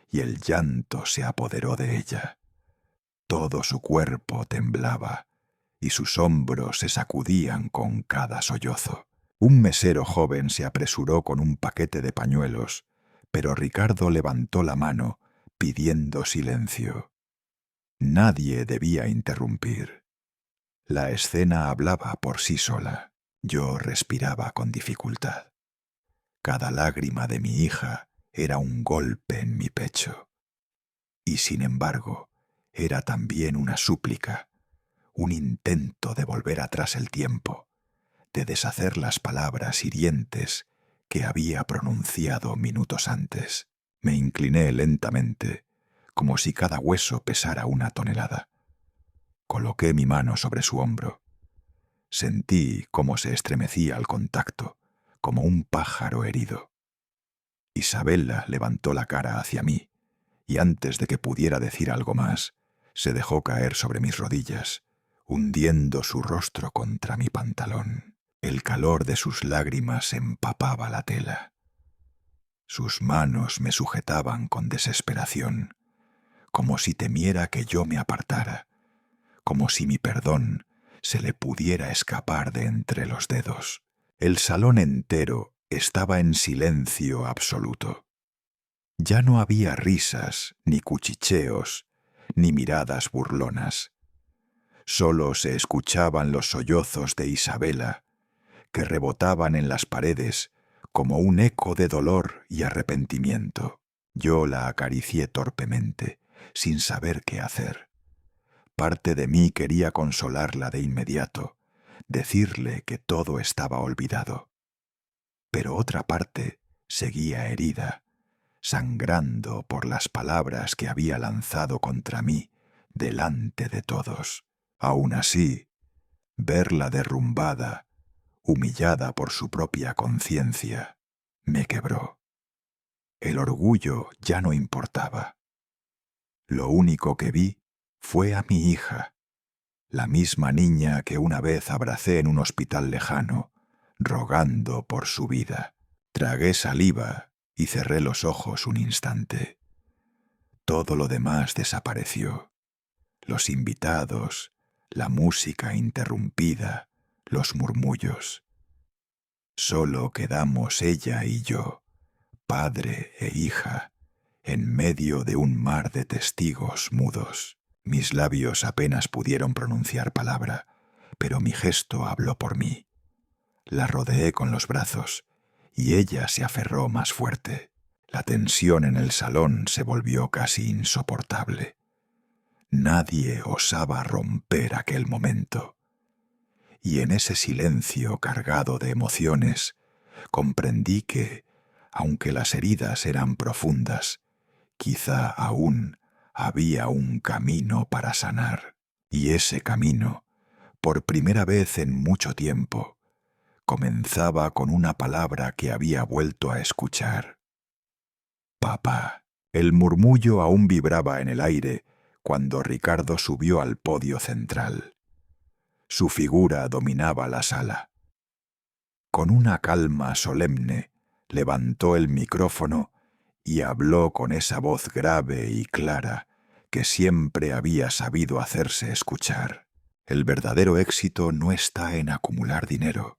y el llanto se apoderó de ella. Todo su cuerpo temblaba, y sus hombros se sacudían con cada sollozo. Un mesero joven se apresuró con un paquete de pañuelos, pero Ricardo levantó la mano, pidiendo silencio. Nadie debía interrumpir. La escena hablaba por sí sola. Yo respiraba con dificultad. Cada lágrima de mi hija era un golpe en mi pecho. Y sin embargo, era también una súplica, un intento de volver atrás el tiempo, de deshacer las palabras hirientes que había pronunciado minutos antes. Me incliné lentamente, como si cada hueso pesara 1 tonelada. Coloqué mi mano sobre su hombro. Sentí cómo se estremecía al contacto, como un pájaro herido. Isabella levantó la cara hacia mí, y antes de que pudiera decir algo más, se dejó caer sobre mis rodillas, hundiendo su rostro contra mi pantalón. El calor de sus lágrimas empapaba la tela. Sus manos me sujetaban con desesperación, como si temiera que yo me apartara, como si mi perdón se le pudiera escapar de entre los dedos. El salón entero estaba en silencio absoluto. Ya no había risas, ni cuchicheos, ni miradas burlonas. Solo se escuchaban los sollozos de Isabella, que rebotaban en las paredes como un eco de dolor y arrepentimiento. Yo la acaricié torpemente, sin saber qué hacer. Parte de mí quería consolarla de inmediato, decirle que todo estaba olvidado. Pero otra parte seguía herida, sangrando por las palabras que había lanzado contra mí delante de todos. Aún así, verla derrumbada, humillada por su propia conciencia, me quebró. El orgullo ya no importaba. Lo único que vi fue a mi hija, la misma niña que una vez abracé en un hospital lejano, rogando por su vida. Tragué saliva y cerré los ojos un instante. Todo lo demás desapareció. Los invitados, la música interrumpida, los murmullos. Solo quedamos ella y yo, padre e hija, en medio de un mar de testigos mudos. Mis labios apenas pudieron pronunciar palabra, pero mi gesto habló por mí. La rodeé con los brazos y ella se aferró más fuerte. La tensión en el salón se volvió casi insoportable. Nadie osaba romper aquel momento. Y en ese silencio cargado de emociones, comprendí que, aunque las heridas eran profundas, quizá aún había un camino para sanar. Y ese camino, por primera vez en mucho tiempo, comenzaba con una palabra que había vuelto a escuchar. Papá. El murmullo aún vibraba en el aire cuando Ricardo subió al podio central. Su figura dominaba la sala. Con una calma solemne, levantó el micrófono y habló con esa voz grave y clara que siempre había sabido hacerse escuchar. El verdadero éxito no está en acumular dinero,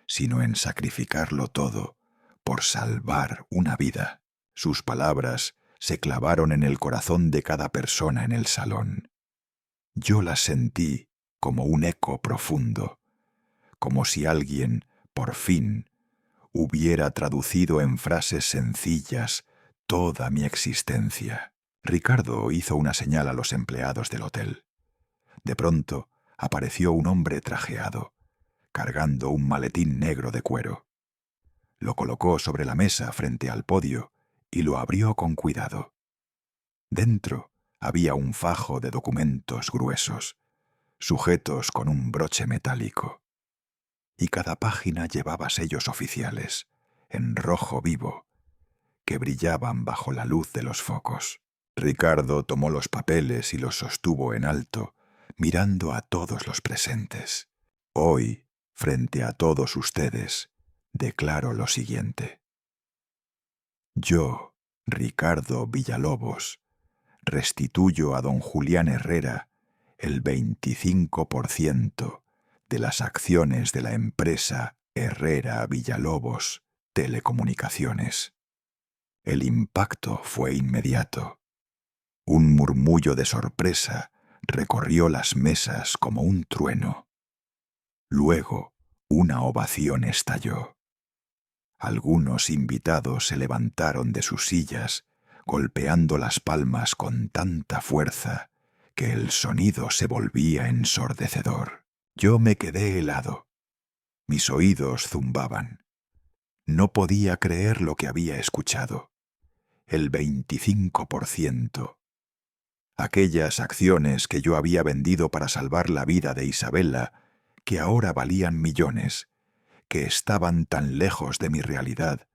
sino en sacrificarlo todo por salvar una vida. Sus palabras se clavaron en el corazón de cada persona en el salón. Yo las sentí como un eco profundo, como si alguien, por fin, hubiera traducido en frases sencillas toda mi existencia. Ricardo hizo una señal a los empleados del hotel. De pronto apareció un hombre trajeado, cargando un maletín negro de cuero. Lo colocó sobre la mesa frente al podio y lo abrió con cuidado. Dentro había un fajo de documentos gruesos, sujetos con un broche metálico, y cada página llevaba sellos oficiales, en rojo vivo, que brillaban bajo la luz de los focos. Ricardo tomó los papeles y los sostuvo en alto, mirando a todos los presentes. Hoy, frente a todos ustedes, declaro lo siguiente. Yo, Ricardo Villalobos, restituyo a don Julián Herrera el 25% de las acciones de la empresa Herrera Villalobos Telecomunicaciones. El impacto fue inmediato. Un murmullo de sorpresa recorrió las mesas como un trueno. Luego, una ovación estalló. Algunos invitados se levantaron de sus sillas, golpeando las palmas con tanta fuerza que el sonido se volvía ensordecedor. Yo me quedé helado. Mis oídos zumbaban. No podía creer lo que había escuchado. El 25%. Aquellas acciones que yo había vendido para salvar la vida de Isabela, que ahora valían millones, que estaban tan lejos de mi realidad,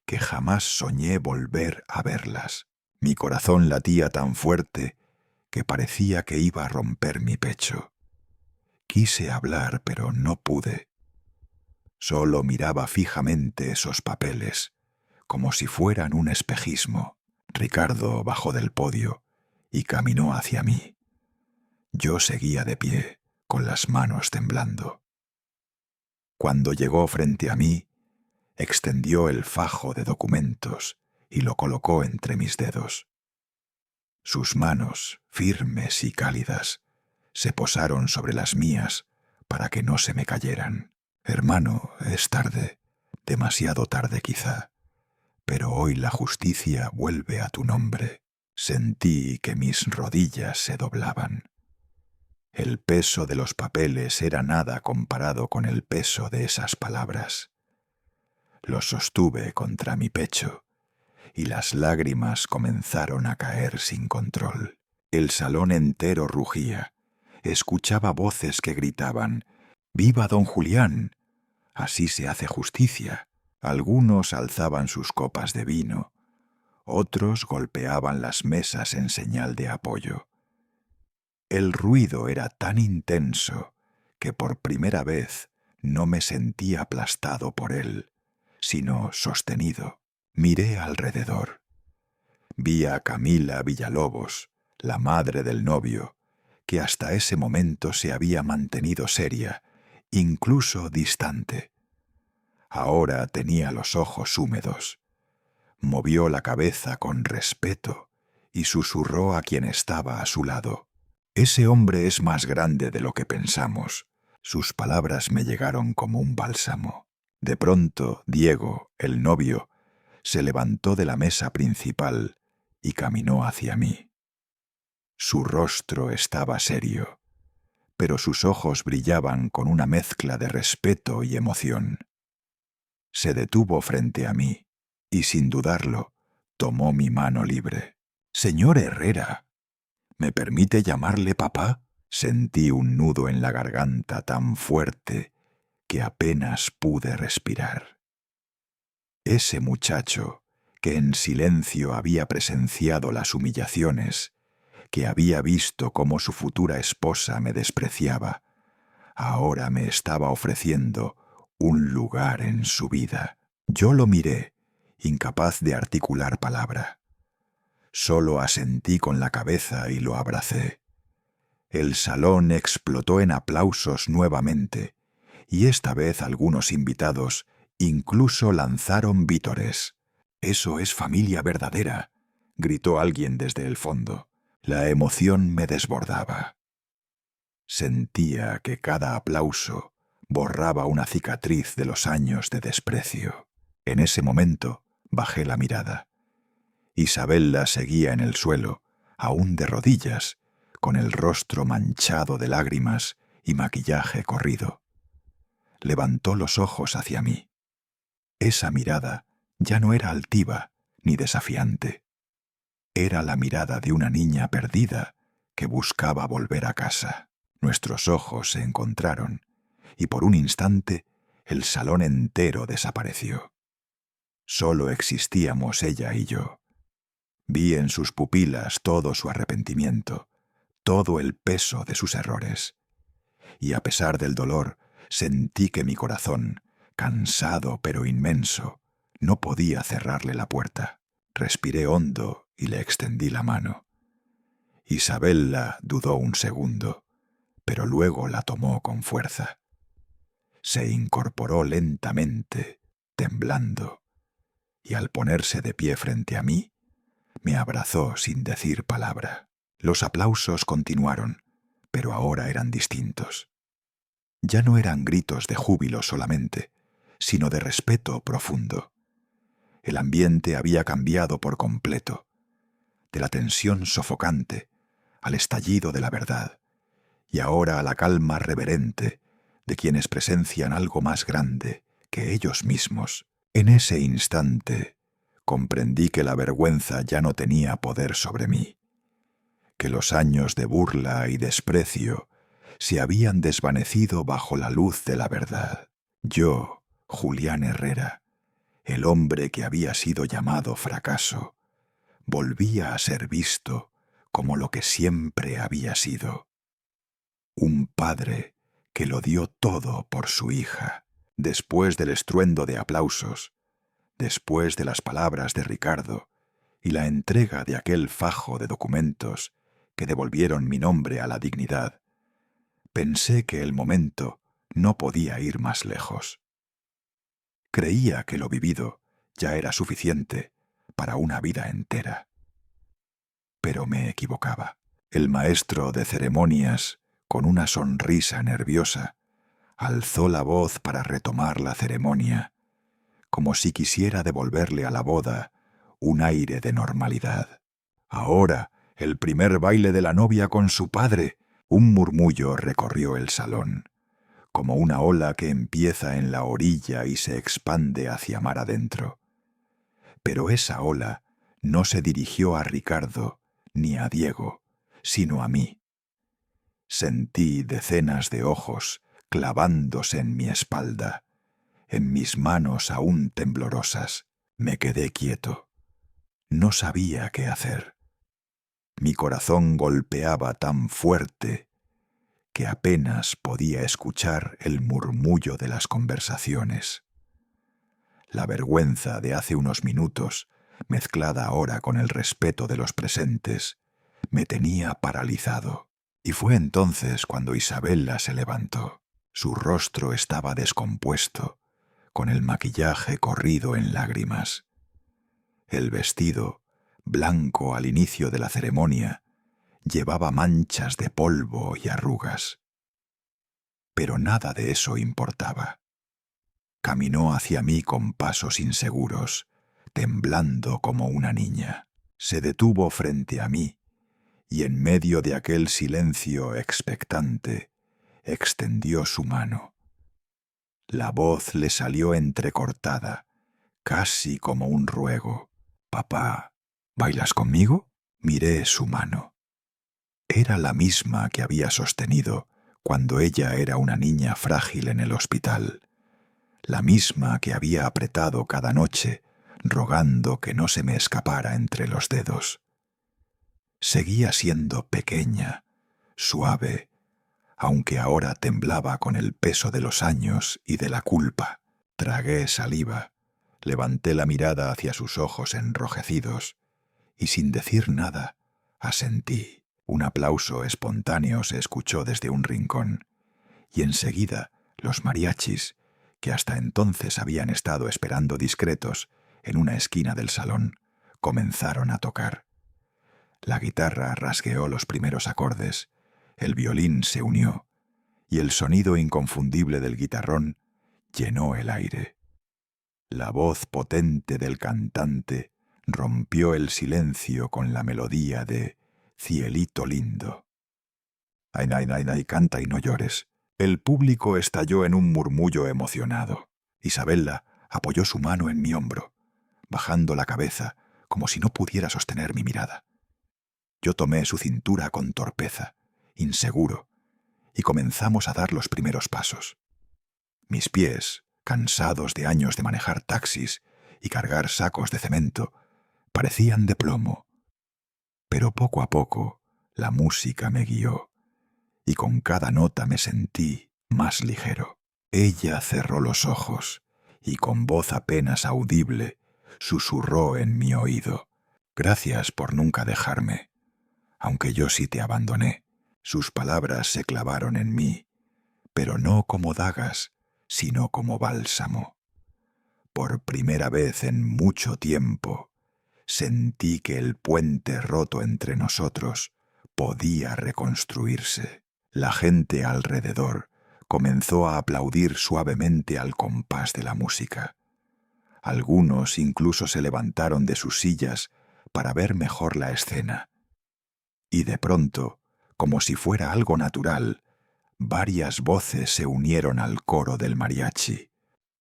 que jamás soñé volver a verlas. Mi corazón latía tan fuerte que parecía que iba a romper mi pecho. Quise hablar, pero no pude. Solo miraba fijamente esos papeles, como si fueran un espejismo. Ricardo bajó del podio y caminó hacia mí. Yo seguía de pie, con las manos temblando. Cuando llegó frente a mí, extendió el fajo de documentos y lo colocó entre mis dedos. Sus manos, firmes y cálidas, se posaron sobre las mías para que no se me cayeran. Hermano, es tarde, demasiado tarde quizá, pero hoy la justicia vuelve a tu nombre. Sentí que mis rodillas se doblaban. El peso de los papeles era nada comparado con el peso de esas palabras. Lo sostuve contra mi pecho y las lágrimas comenzaron a caer sin control. El salón entero rugía. Escuchaba voces que gritaban: «¡Viva don Julián! Así se hace justicia». Algunos alzaban sus copas de vino, otros golpeaban las mesas en señal de apoyo. El ruido era tan intenso que por primera vez no me sentí aplastado por él, sino sostenido. Miré alrededor. Vi a Camila Villalobos, la madre del novio, que hasta ese momento se había mantenido seria, incluso distante. Ahora tenía los ojos húmedos. Movió la cabeza con respeto y susurró a quien estaba a su lado: «Ese hombre es más grande de lo que pensamos». Sus palabras me llegaron como un bálsamo. De pronto, Diego, el novio, se levantó de la mesa principal y caminó hacia mí. Su rostro estaba serio, pero sus ojos brillaban con una mezcla de respeto y emoción. Se detuvo frente a mí y, sin dudarlo, tomó mi mano libre. «Señor Herrera, ¿me permite llamarle papá?». Sentí un nudo en la garganta tan fuerte que apenas pude respirar. Ese muchacho, que en silencio había presenciado las humillaciones, que había visto cómo su futura esposa me despreciaba, ahora me estaba ofreciendo un lugar en su vida. Yo lo miré, incapaz de articular palabra. Solo asentí con la cabeza y lo abracé. El salón explotó en aplausos nuevamente, y esta vez algunos invitados incluso lanzaron vítores. «Eso es familia verdadera», gritó alguien desde el fondo. La emoción me desbordaba. Sentía que cada aplauso borraba una cicatriz de los años de desprecio. En ese momento bajé la mirada. Isabella seguía en el suelo, aún de rodillas, con el rostro manchado de lágrimas y maquillaje corrido. Levantó los ojos hacia mí. Esa mirada ya no era altiva ni desafiante. Era la mirada de una niña perdida que buscaba volver a casa. Nuestros ojos se encontraron y por un instante el salón entero desapareció. Solo existíamos ella y yo. Vi en sus pupilas todo su arrepentimiento, todo el peso de sus errores. Y a pesar del dolor, sentí que mi corazón, cansado pero inmenso, no podía cerrarle la puerta. Respiré hondo y le extendí la mano. Isabella dudó un segundo, pero luego la tomó con fuerza. Se incorporó lentamente, temblando, y al ponerse de pie frente a mí, me abrazó sin decir palabra. Los aplausos continuaron, pero ahora eran distintos. Ya no eran gritos de júbilo solamente, sino de respeto profundo. El ambiente había cambiado por completo, de la tensión sofocante al estallido de la verdad, y ahora a la calma reverente de quienes presencian algo más grande que ellos mismos. En ese instante comprendí que la vergüenza ya no tenía poder sobre mí, que los años de burla y desprecio se habían desvanecido bajo la luz de la verdad. Yo, Julián Herrera, el hombre que había sido llamado fracaso, volvía a ser visto como lo que siempre había sido: un padre que lo dio todo por su hija. Después del estruendo de aplausos, después de las palabras de Ricardo y la entrega de aquel fajo de documentos que devolvieron mi nombre a la dignidad, pensé que el momento no podía ir más lejos. Creía que lo vivido ya era suficiente para una vida entera. Pero me equivocaba. El maestro de ceremonias, con una sonrisa nerviosa, alzó la voz para retomar la ceremonia, como si quisiera devolverle a la boda un aire de normalidad. «Ahora, el primer baile de la novia con su padre». Un murmullo recorrió el salón, como una ola que empieza en la orilla y se expande hacia mar adentro. Pero esa ola no se dirigió a Ricardo ni a Diego, sino a mí. Sentí decenas de ojos clavándose en mi espalda, en mis manos aún temblorosas. Me quedé quieto. No sabía qué hacer. Mi corazón golpeaba tan fuerte que apenas podía escuchar el murmullo de las conversaciones. La vergüenza de hace unos minutos, mezclada ahora con el respeto de los presentes, me tenía paralizado. Y fue entonces cuando Isabella se levantó. Su rostro estaba descompuesto, con el maquillaje corrido en lágrimas. El vestido, blanco al inicio de la ceremonia, llevaba manchas de polvo y arrugas. Pero nada de eso importaba. Caminó hacia mí con pasos inseguros, temblando como una niña. Se detuvo frente a mí y en medio de aquel silencio expectante extendió su mano. La voz le salió entrecortada, casi como un ruego. «Papá, ¿bailas conmigo?» Miré su mano. Era la misma que había sostenido cuando ella era una niña frágil en el hospital, la misma que había apretado cada noche, rogando que no se me escapara entre los dedos. Seguía siendo pequeña, suave, aunque ahora temblaba con el peso de los años y de la culpa. Tragué saliva, levanté la mirada hacia sus ojos enrojecidos y sin decir nada, asentí. Un aplauso espontáneo se escuchó desde un rincón y enseguida los mariachis, que hasta entonces habían estado esperando discretos en una esquina del salón, comenzaron a tocar. La guitarra rasgueó los primeros acordes, el violín se unió y el sonido inconfundible del guitarrón llenó el aire. La voz potente del cantante rompió el silencio con la melodía de «Cielito lindo». «Ay, ay, ay, ay, canta y no llores». El público estalló en un murmullo emocionado. Isabella apoyó su mano en mi hombro, bajando la cabeza como si no pudiera sostener mi mirada. Yo tomé su cintura con torpeza, inseguro, y comenzamos a dar los primeros pasos. Mis pies, cansados de años de manejar taxis y cargar sacos de cemento, parecían de plomo. Pero poco a poco la música me guió, y con cada nota me sentí más ligero. Ella cerró los ojos y con voz apenas audible susurró en mi oído: «Gracias por nunca dejarme, aunque yo sí te abandoné». Sus palabras se clavaron en mí, pero no como dagas, sino como bálsamo. Por primera vez en mucho tiempo, sentí que el puente roto entre nosotros podía reconstruirse. La gente alrededor comenzó a aplaudir suavemente al compás de la música. Algunos incluso se levantaron de sus sillas para ver mejor la escena. Y de pronto, como si fuera algo natural, varias voces se unieron al coro del mariachi.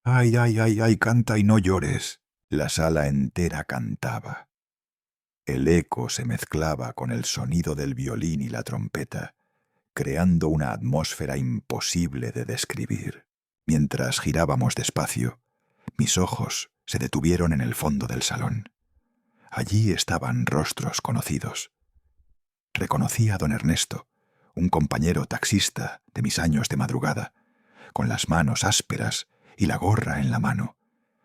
«Ay, ay, ay, ay, canta y no llores». La sala entera cantaba. El eco se mezclaba con el sonido del violín y la trompeta, creando una atmósfera imposible de describir. Mientras girábamos despacio, mis ojos se detuvieron en el fondo del salón. Allí estaban rostros conocidos. Reconocí a don Ernesto, un compañero taxista de mis años de madrugada, con las manos ásperas y la gorra en la mano,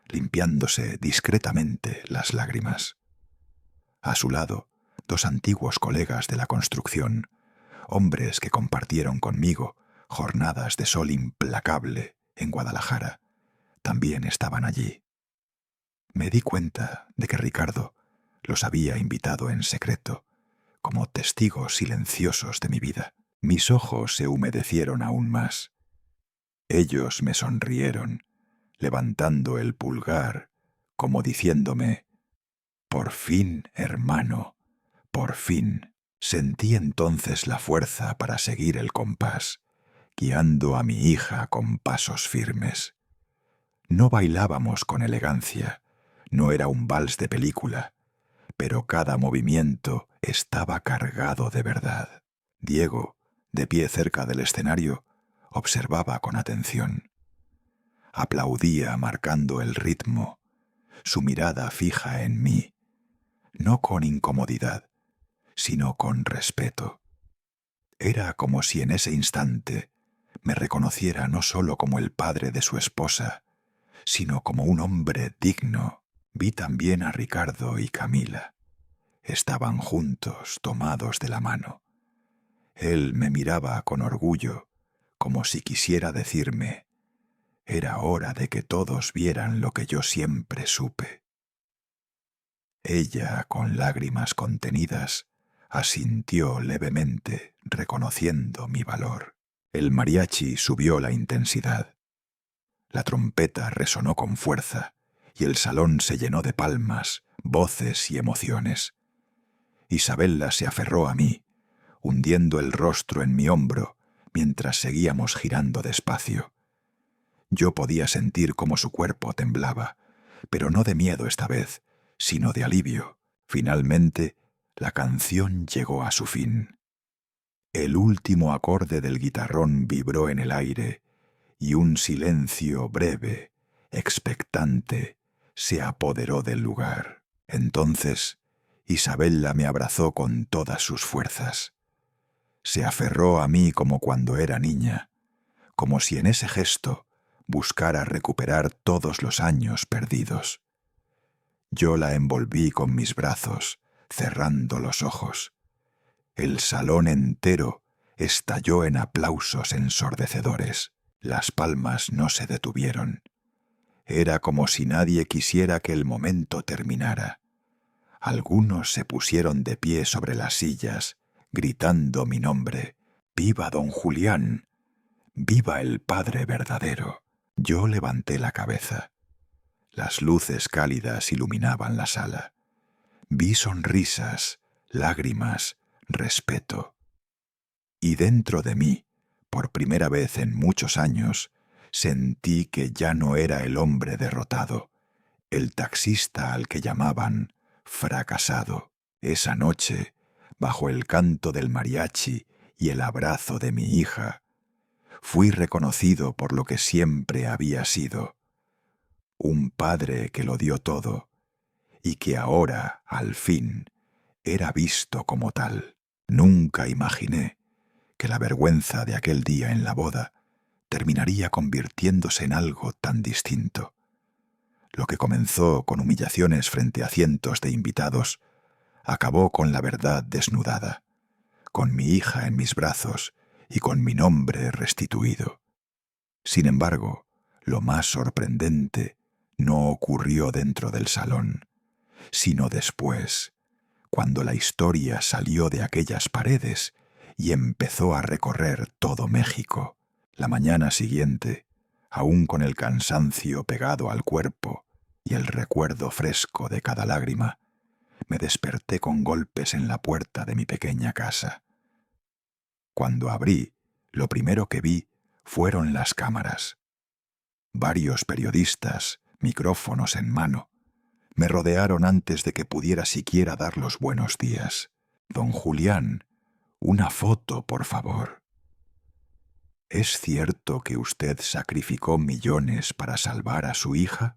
limpiándose discretamente las lágrimas. A su lado, dos antiguos colegas de la construcción, hombres que compartieron conmigo jornadas de sol implacable en Guadalajara, también estaban allí. Me di cuenta de que Ricardo los había invitado en secreto, como testigos silenciosos de mi vida. Mis ojos se humedecieron aún más. Ellos me sonrieron, levantando el pulgar, como diciéndome: «Por fin, hermano, por fin». Sentí entonces la fuerza para seguir el compás, guiando a mi hija con pasos firmes. No bailábamos con elegancia, no era un vals de película, pero cada movimiento estaba cargado de verdad. Diego, de pie cerca del escenario, observaba con atención. Aplaudía marcando el ritmo, su mirada fija en mí, no con incomodidad, sino con respeto. Era como si en ese instante me reconociera no solo como el padre de su esposa, sino como un hombre digno. Vi también a Ricardo y Camila. Estaban juntos, tomados de la mano. Él me miraba con orgullo, como si quisiera decirme, era hora de que todos vieran lo que yo siempre supe. Ella, con lágrimas contenidas, asintió levemente, reconociendo mi valor. El mariachi subió la intensidad. La trompeta resonó con fuerza y el salón se llenó de palmas, voces y emociones. Isabella se aferró a mí, hundiendo el rostro en mi hombro mientras seguíamos girando despacio. Yo podía sentir cómo su cuerpo temblaba, pero no de miedo esta vez, sino de alivio. Finalmente, la canción llegó a su fin. El último acorde del guitarrón vibró en el aire y un silencio breve, expectante, se apoderó del lugar. Entonces, Isabella me abrazó con todas sus fuerzas. Se aferró a mí como cuando era niña, como si en ese gesto buscara recuperar todos los años perdidos. Yo la envolví con mis brazos, cerrando los ojos. El salón entero estalló en aplausos ensordecedores. Las palmas no se detuvieron. Era como si nadie quisiera que el momento terminara. Algunos se pusieron de pie sobre las sillas, gritando mi nombre. ¡Viva don Julián! ¡Viva el Padre verdadero! Yo levanté la cabeza. Las luces cálidas iluminaban la sala. Vi sonrisas, lágrimas, respeto. Y dentro de mí, por primera vez en muchos años, sentí que ya no era el hombre derrotado, el taxista al que llamaban fracasado. Esa noche, bajo el canto del mariachi y el abrazo de mi hija, fui reconocido por lo que siempre había sido, un padre que lo dio todo y que ahora, al fin, era visto como tal. Nunca imaginé que la vergüenza de aquel día en la boda terminaría convirtiéndose en algo tan distinto. Lo que comenzó con humillaciones frente a cientos de invitados, acabó con la verdad desnudada, con mi hija en mis brazos y con mi nombre restituido. Sin embargo, lo más sorprendente no ocurrió dentro del salón, sino después, cuando la historia salió de aquellas paredes y empezó a recorrer todo México. La mañana siguiente, aún con el cansancio pegado al cuerpo y el recuerdo fresco de cada lágrima, me desperté con golpes en la puerta de mi pequeña casa. Cuando abrí, lo primero que vi fueron las cámaras. Varios periodistas, micrófonos en mano, me rodearon antes de que pudiera siquiera dar los buenos días. Don Julián, una foto, por favor. ¿Es cierto que usted sacrificó millones para salvar a su hija?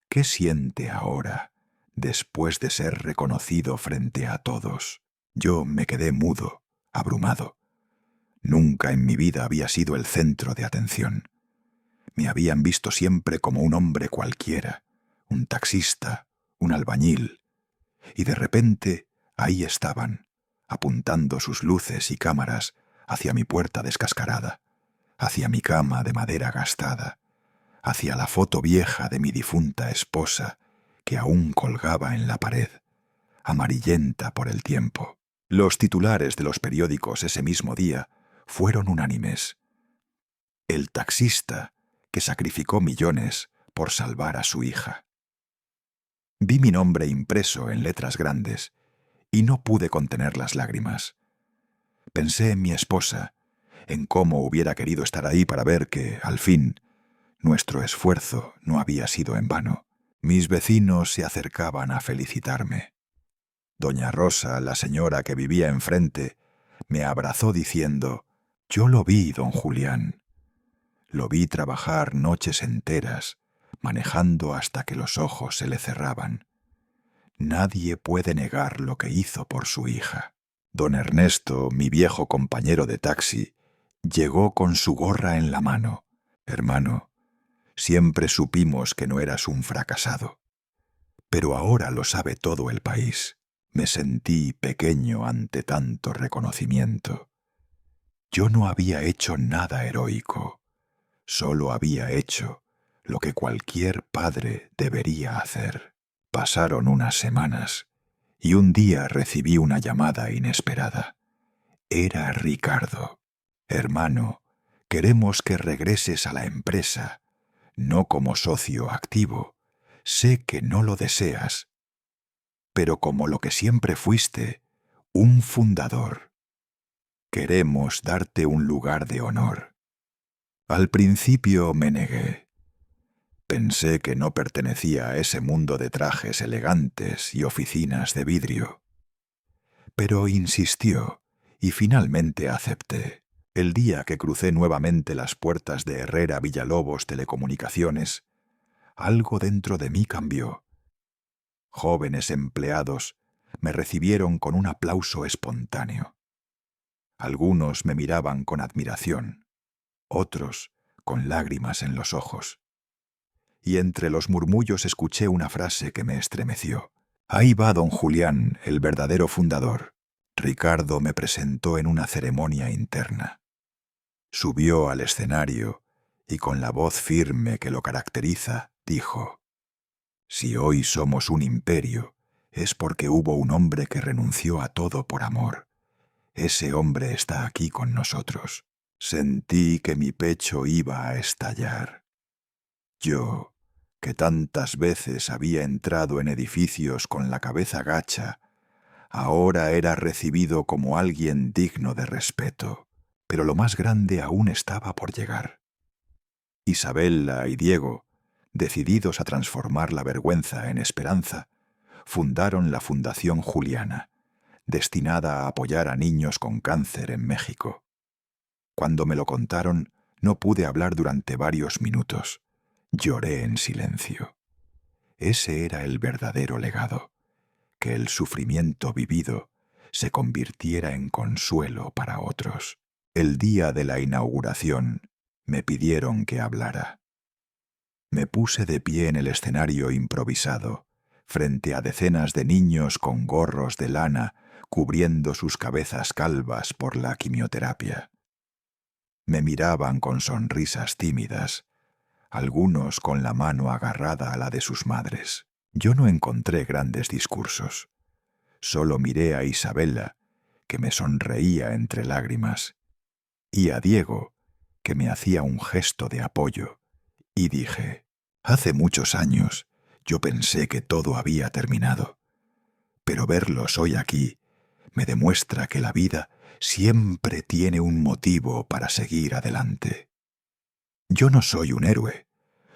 ¿Qué siente ahora, después de ser reconocido frente a todos? Yo me quedé mudo, abrumado. Nunca en mi vida había sido el centro de atención. Me habían visto siempre como un hombre cualquiera, un taxista, un albañil, y de repente ahí estaban, apuntando sus luces y cámaras hacia mi puerta descascarada, hacia mi cama de madera gastada, hacia la foto vieja de mi difunta esposa que aún colgaba en la pared, amarillenta por el tiempo. Los titulares de los periódicos ese mismo día fueron unánimes. El taxista que sacrificó millones por salvar a su hija. Vi mi nombre impreso en letras grandes y no pude contener las lágrimas. Pensé en mi esposa, en cómo hubiera querido estar ahí para ver que, al fin, nuestro esfuerzo no había sido en vano. Mis vecinos se acercaban a felicitarme. Doña Rosa, la señora que vivía enfrente, me abrazó diciendo: «Yo lo vi, don Julián. Lo vi trabajar noches enteras, manejando hasta que los ojos se le cerraban. Nadie puede negar lo que hizo por su hija». Don Ernesto, mi viejo compañero de taxi, llegó con su gorra en la mano. «Hermano, siempre supimos que no eras un fracasado. Pero ahora lo sabe todo el país». Me sentí pequeño ante tanto reconocimiento. Yo no había hecho nada heroico. Solo había hecho lo que cualquier padre debería hacer. Pasaron unas semanas y un día recibí una llamada inesperada. Era Ricardo. «Hermano, queremos que regreses a la empresa, no como socio activo. Sé que no lo deseas, pero como lo que siempre fuiste, un fundador. Queremos darte un lugar de honor». Al principio me negué. Pensé que no pertenecía a ese mundo de trajes elegantes y oficinas de vidrio. Pero insistió y finalmente acepté. El día que crucé nuevamente las puertas de Herrera Villalobos Telecomunicaciones, algo dentro de mí cambió. Jóvenes empleados me recibieron con un aplauso espontáneo. Algunos me miraban con admiración, otros con lágrimas en los ojos. Y entre los murmullos escuché una frase que me estremeció. «Ahí va don Julián, el verdadero fundador». Ricardo me presentó en una ceremonia interna. Subió al escenario y con la voz firme que lo caracteriza, dijo: «Si hoy somos un imperio, es porque hubo un hombre que renunció a todo por amor. Ese hombre está aquí con nosotros». Sentí que mi pecho iba a estallar. Yo, que tantas veces había entrado en edificios con la cabeza gacha, ahora era recibido como alguien digno de respeto. Pero lo más grande aún estaba por llegar. Isabella y Diego, decididos a transformar la vergüenza en esperanza, fundaron la Fundación Juliana, destinada a apoyar a niños con cáncer en México. Cuando me lo contaron, no pude hablar durante varios minutos. Lloré en silencio. Ese era el verdadero legado, que el sufrimiento vivido se convirtiera en consuelo para otros. El día de la inauguración me pidieron que hablara. Me puse de pie en el escenario improvisado, frente a decenas de niños con gorros de lana cubriendo sus cabezas calvas por la quimioterapia. Me miraban con sonrisas tímidas, algunos con la mano agarrada a la de sus madres. Yo no encontré grandes discursos. Solo miré a Isabella, que me sonreía entre lágrimas, y a Diego, que me hacía un gesto de apoyo, y dije: «Hace muchos años yo pensé que todo había terminado, pero verlos hoy aquí me demuestra que la vida siempre tiene un motivo para seguir adelante. Yo no soy un héroe,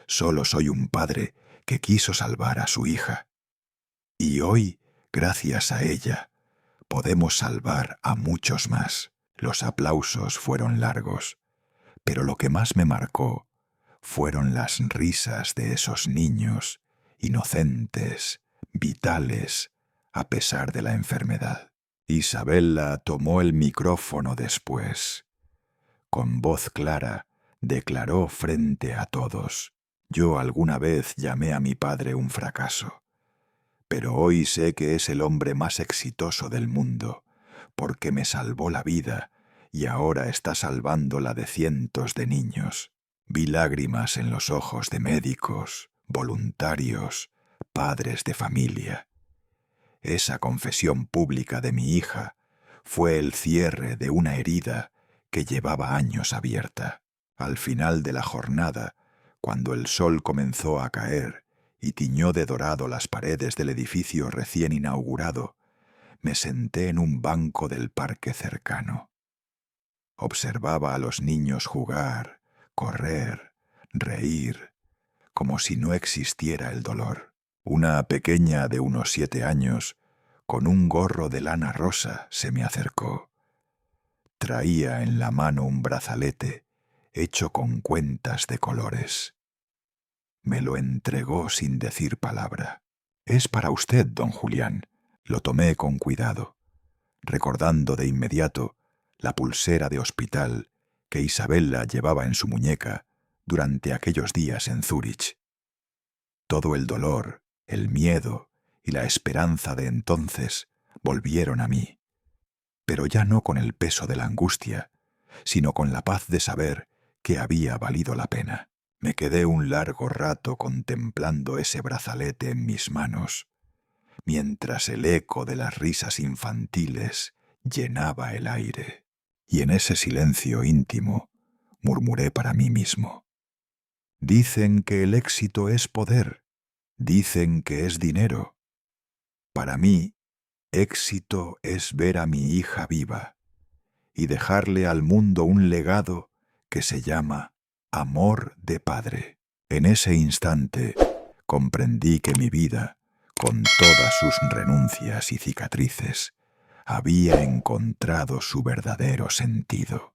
solo soy un padre que quiso salvar a su hija. Y hoy, gracias a ella, podemos salvar a muchos más». Los aplausos fueron largos, pero lo que más me marcó fueron las risas de esos niños, inocentes, vitales, a pesar de la enfermedad. Isabella tomó el micrófono después. Con voz clara, declaró frente a todos: «Yo alguna vez llamé a mi padre un fracaso, pero hoy sé que es el hombre más exitoso del mundo, porque me salvó la vida y ahora está salvando la de cientos de niños». Vi lágrimas en los ojos de médicos, voluntarios, padres de familia. Esa confesión pública de mi hija fue el cierre de una herida que llevaba años abierta. Al final de la jornada, cuando el sol comenzó a caer y tiñó de dorado las paredes del edificio recién inaugurado, me senté en un banco del parque cercano. Observaba a los niños jugar, correr, reír, como si no existiera el dolor. Una pequeña de unos 7 años, con un gorro de lana rosa, se me acercó. Traía en la mano un brazalete hecho con cuentas de colores. Me lo entregó sin decir palabra. «Es para usted, don Julián». Lo tomé con cuidado, recordando de inmediato la pulsera de hospital que Isabella llevaba en su muñeca durante aquellos días en Zúrich. Todo el dolor, el miedo y la esperanza de entonces volvieron a mí, pero ya no con el peso de la angustia, sino con la paz de saber que había valido la pena. Me quedé un largo rato contemplando ese brazalete en mis manos, mientras el eco de las risas infantiles llenaba el aire. Y en ese silencio íntimo murmuré para mí mismo: dicen que el éxito es poder, dicen que es dinero. Para mí, éxito es ver a mi hija viva y dejarle al mundo un legado que se llama amor de padre. En ese instante comprendí que mi vida, con todas sus renuncias y cicatrices, había encontrado su verdadero sentido.